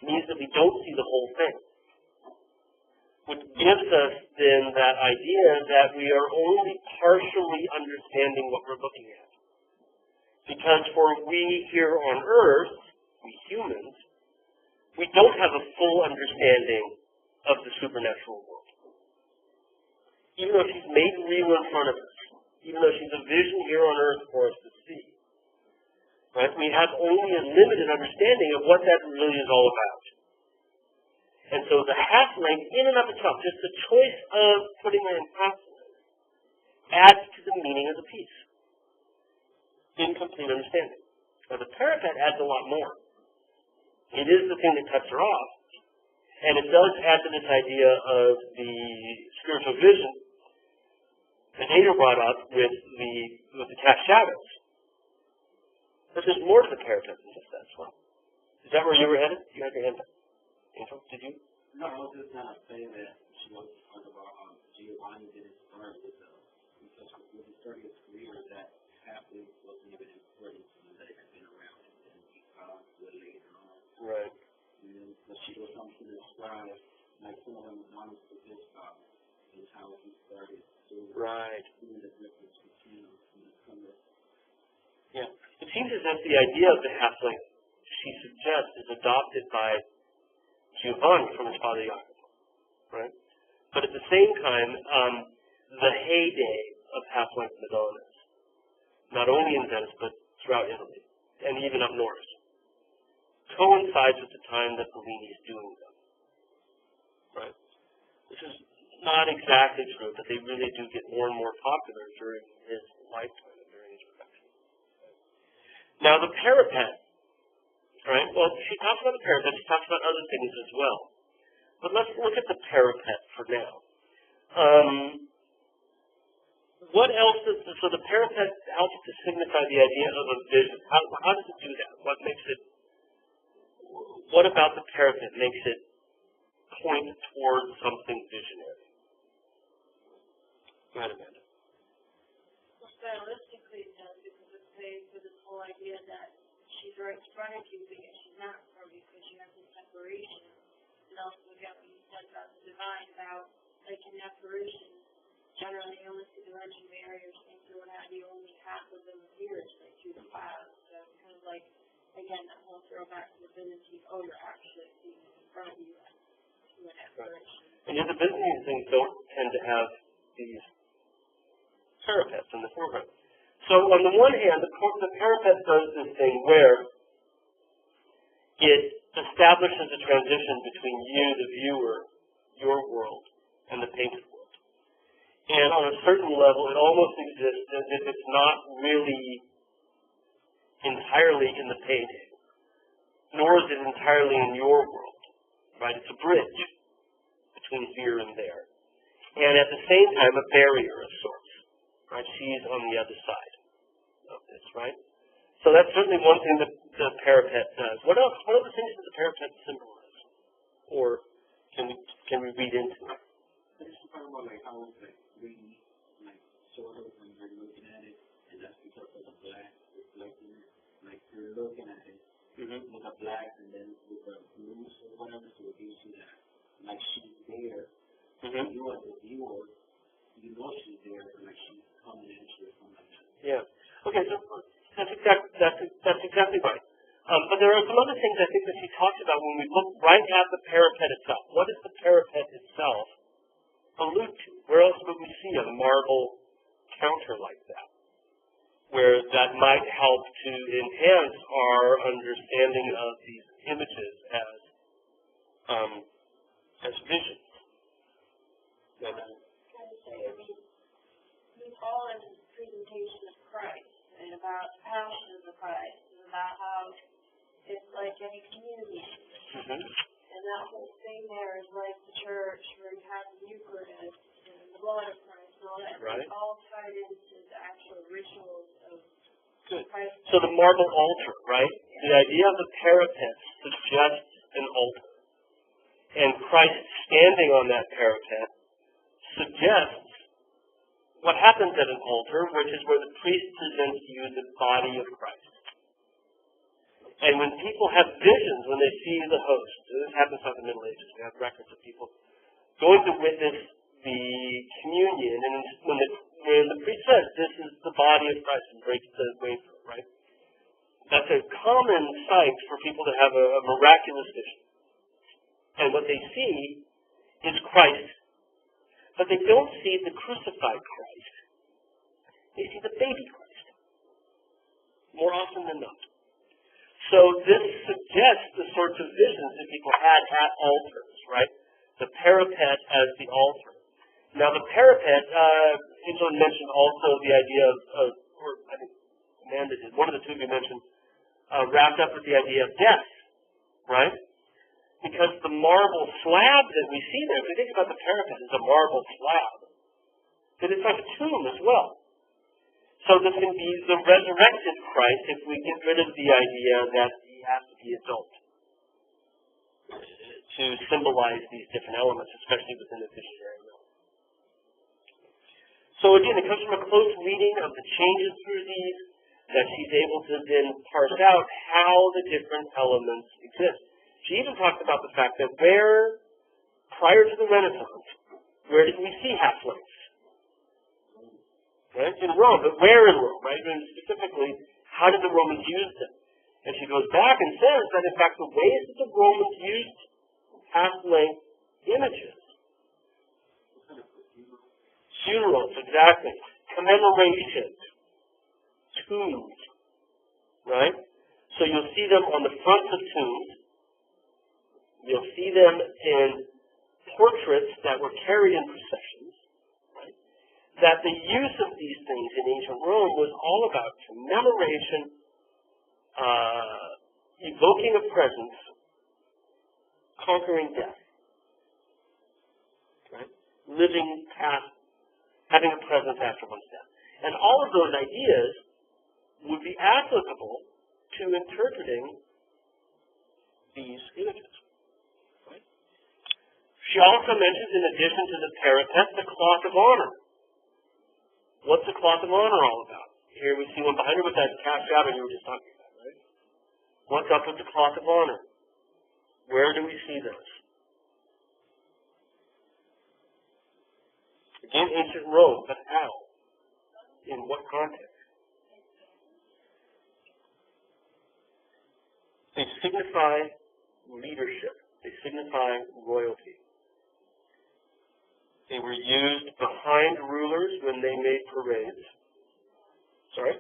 means that we don't see the whole thing. Which gives us then that idea that we are only partially understanding what we're looking at. Because for we here on earth, we humans, we don't have a full understanding of the supernatural world. Even though she's made real in front of us, even though she's a vision here on earth for us to see, right? We have only a limited understanding of what that really is all about. And so the half-length, in and of itself, just the choice of putting it in half-length, adds to the meaning of the piece. Incomplete understanding. Now the parapet adds a lot more. It is the thing that cuts her off. And it does add to this idea of the spiritual vision that Ada brought up with the cast shadows. But there's more to the parapet than just that as well. Is that where you were headed? You had your hand up. Angel, did you?
No, I was just not saying that she was talking about Giovanni didn't start with because with his 30th career, that half-length wasn't even important to him that it had been around, and then he found it later on.
Right.
And but she was something to describe, like some of them was with his father, and how he started to see the difference between them and the color.
Yeah. It seems as if the idea of the half-length she suggests is adopted by Giovanni from his father Jacob, right? But at the same time, the heyday of half-length Madonnas, not only in Venice, but throughout Italy, and even up north, coincides with the time that Bellini is doing them, right? This is not exactly true, but they really do get more and more popular during his lifetime and during his production. Now, the parapet, right? Well, she talks about the parapet, she talks about other things as well. But let's look at the parapet for now. What else so the parapet helps to signify the idea of a vision. How does it do that? What about the parapet makes it point towards something visionary? Go ahead, Amanda.
Well, stylistically, it does, because it plays with this whole idea that she's right in front of you, but yet she's not in front of you, because you have this separation. And also, again, what you said about the divine, about, like, in apparition, generally, you only see the Virgin Mary or Saint or what have you, only half of them appears, like, through the clouds. So, kind of like, again, that whole throwback to the Byzantine, oh, you're actually seeing it in front of you, to an apparition.
And yet the Byzantine things don't tend to have these parapets in the foreground. So on the one hand, the parapet does this thing where it establishes a transition between you, the viewer, your world, and the painted world. And on a certain level, it almost exists as if it's not really entirely in the painting, nor is it entirely in your world, right? It's a bridge between here and there. And at the same time, a barrier of sorts, right? She's on the other side of this, right? So that's certainly one thing that the parapet does. What else? What other things does the parapet symbolize? Or can we read into it?
I just talk about like how it's like really like sort of when you're looking at it, and that's because of the black reflecting it. Like you're looking at it with a black and then with the blues or whatever, so it gives you that like she's there. You as the viewer, you know she's there, but like she's coming at you or something like that.
Yeah. Okay, so that's exactly right. But there are some other things I think that she talks about when we look right at the parapet itself. What does the parapet itself allude to? Where else would we see a marble counter like that? Where that might help to enhance our understanding of these images as visions.
I mean, we all in this presentation of Christ, and about the passion of the Christ, and about how it's like any community. And that whole thing there is like the church, where you have the Eucharist and the blood of Christ and all that.
Right.
It's all tied into the actual rituals of Christ.
So the marble altar, right? The idea of the parapet suggests an altar. And Christ standing on that parapet suggests what happens at an altar, which is where the priest presents to you the body of Christ. And when people have visions, when they see the host, this happens in the Middle Ages, we have records of people going to witness the communion, and when the priest says, this is the body of Christ, and breaks the wafer, right? That's a common sight for people to have a miraculous vision. And what they see is Christ. But they don't see the crucified Christ. They see the baby Christ. More often than not. So this suggests the sorts of visions that people had at altars, right? The parapet as the altar. Now the parapet, Angela mentioned also the idea of, or I think Amanda did, one of the two of you mentioned, wrapped up with the idea of death, right? Because the marble slab that we see there, if we think about the parapet as a marble slab, then it's like a tomb as well. So this can be the resurrected Christ if we get rid of the idea that he has to be adult to symbolize these different elements, especially within the visionary realm. So again, it comes from a close reading of the changes through these that she's able to then parse out how the different elements exist. She even talked about the fact that prior to the Renaissance, where did we see half-lengths? Right? In Rome, but where in Rome, right? And specifically, how did the Romans use them? And she goes back and says that, in fact, the ways that the Romans used half-length images, funerals, exactly, commemoration, tombs, right? So you'll see them on the front of tombs. You'll see them in portraits that were carried in processions, right? That the use of these things in ancient Rome was all about commemoration, evoking a presence, conquering death. living past, having a presence after one's death. And all of those ideas would be applicable to interpreting these images. Right? She also mentions, in addition to the parapet, the cloth of honor. What's the cloth of honor all about? Here we see one behind her with that calf rabbit you were just talking about, right? What's up with the cloth of honor? Where do we see this? Again, ancient Rome, but how? In what context? They signify leadership. They signify royalty. They were used behind rulers when they made parades. Sorry?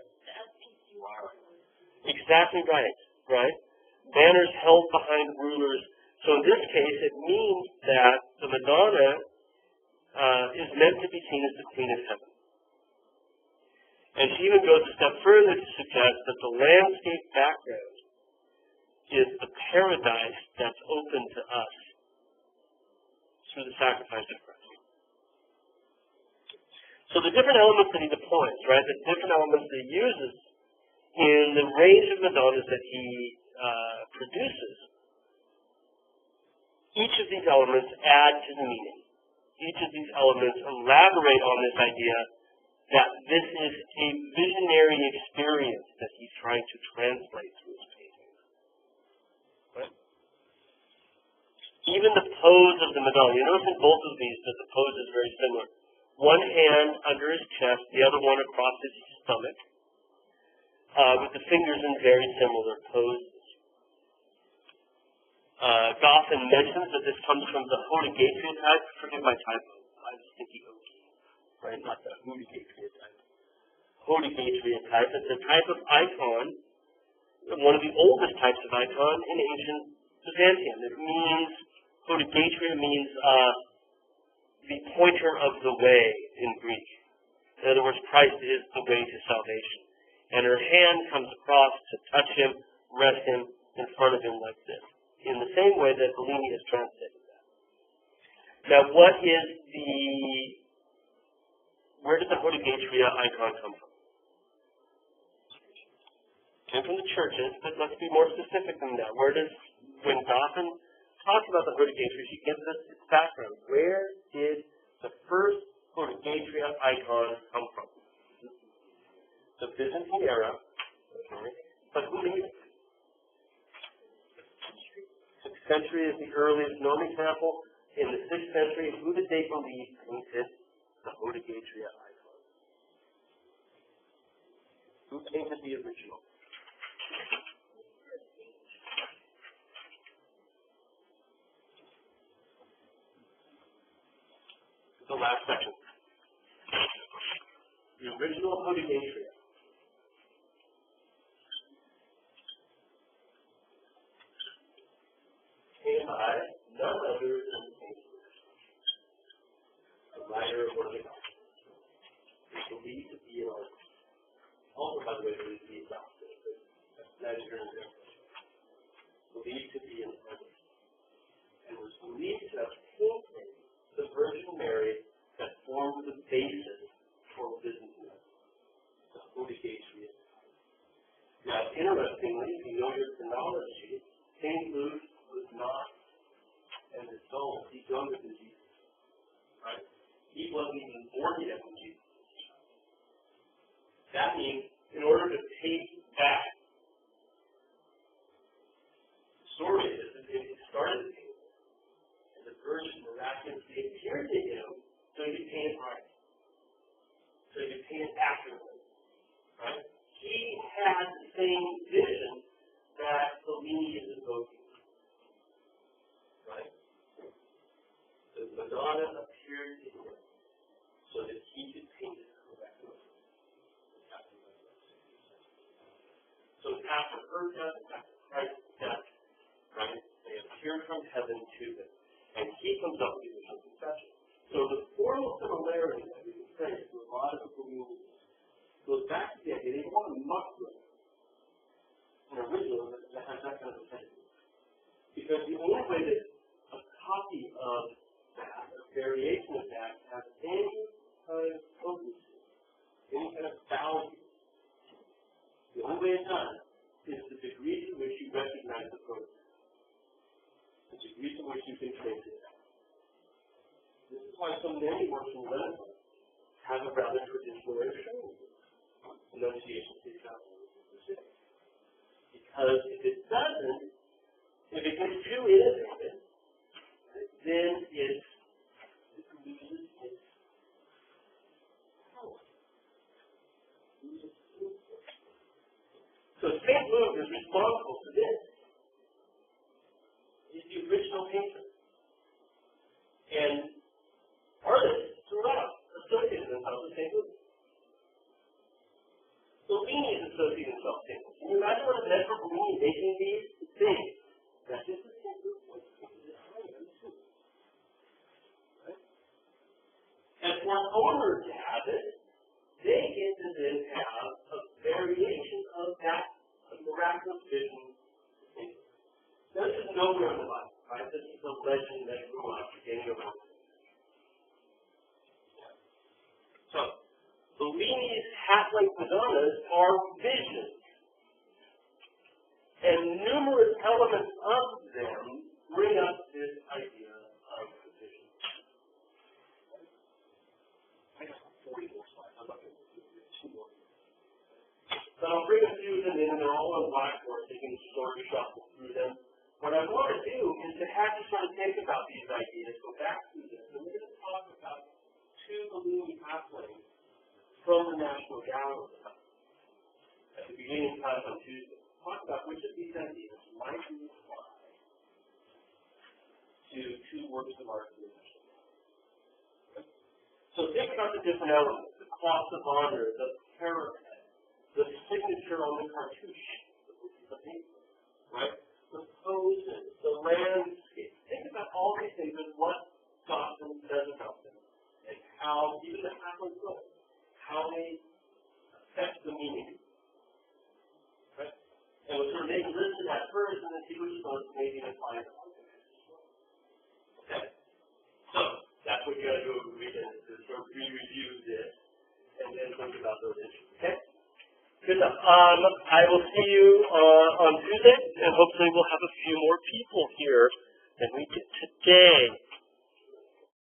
Exactly right, right? Banners held behind rulers. So in this case, it means that the Madonna is meant to be seen as the Queen of Heaven. And she even goes a step further to suggest that the landscape background is the paradise that's open to us through the sacrifice of Christ. So the different elements that he deploys, right, the different elements that he uses in the range of Madonnas that he produces, each of these elements add to the meaning. Each of these elements elaborate on this idea that this is a visionary experience that he's trying to translate through his painting. Right? Even the pose of the Madonna, you notice in both of these that the pose is very similar. One hand under his chest, the other one across his stomach, with the fingers in very similar poses. Goffin mentions that this comes from the Hodegatria type. Forgive my typo. I was thinking Oki, right? Not the Hodegatria type. Hodegatria type. It's a type of icon, one of the oldest types of icon in ancient Byzantium. It means, Hodegatria means the pointer of the way in Greek. In other words, Christ is the way to salvation. And her hand comes across to touch him, rest him in front of him like this, in the same way that Bellini has translated that. Now, where did the Hodegatria icon come from? It came from the churches, but let's be more specific than that. When Goffin talks about the Hodegatria, she gives us its background. Where did the first Hodegatria icon come from? The Byzantine era, okay, but who made it? 6th century is the earliest known example. In the 6th century, who did they believe painted the Hodegatria icon? Who painted the original? The last section. The original Hodegatria. Came by none other than the writer of one of the Gospels. It's believed to be an artist. Also, by the way, believed to be a doctor. That is your example. Believed to be an artist. And was believed to have painted the Virgin Mary that formed the basis for Byzantium, the Hodegatria. Now, interestingly, if you know your chronology, St. Luke was not an adult. He's younger than Jesus. Right? He wasn't even born yet when Jesus was a child. That means, in order to take back, the story is that he started the kingdom, and the Virgin miraculously appeared to him so he could paint it right. So he could paint it accurately. Right? He had the same vision that Bellini is evoking. Right? The Madonna appeared to him so that he could paint it correctly. So after her death, after Christ's death, right, they appeared from heaven to him. And he comes up with the confession. So the formal similarity that we can say to a lot of the Bellini goes back to the idea they want to muck with an original that has that kind of effect. Because the only way that a copy of that, a variation of that, why so many works in Renaissance have a rather traditional way of showing it. Annunciation 6,006. Because if it doesn't, if it gets too innovative, then it loses its power. So St. Luke is responsible for this. He's the original painter. And artists throughout associated themselves with St. Luke. Bellini is associated himself with St. Luke. Can you imagine what it meant for Bellini making these things? That this is St. Luke. Right? And for an owner to have it, they get to then have a variation of that miraculous vision. Now, this is nowhere in the Bible, right? This is a legend that grew up beginning of the So, Bellini's half-length Madonnas are visions. And numerous elements of them bring up this idea of the vision. I got 40 more slides. I'm not going to do 2 more. But I'll bring a few of them in, and they're all on blackboard, so you can sort of shuffle through them. What I want to do is to have you sort of think about these ideas, go back through this, and we're going to talk about 2 Bellini halflings from the National Gallery at the beginning of class on Tuesday. Talk about which of these ideas might be applied to 2 works of art in the National Gallery. So think about the different elements, the cross of honor, the parapet, the signature on the cartouche, the paper, right? The poses, the landscape. Think about all these things and what Gotham says about them, and how, even the halfway book, how they affect the meaning. Right? And we'll sort of make a list of that first, and then see which of those maybe apply to okay? So, that's what you got to do over the weekend, is to sort of re-review this, and then think about those issues, okay? Good enough. I will see you on Tuesday, and hopefully we'll have a few more people here than we did today.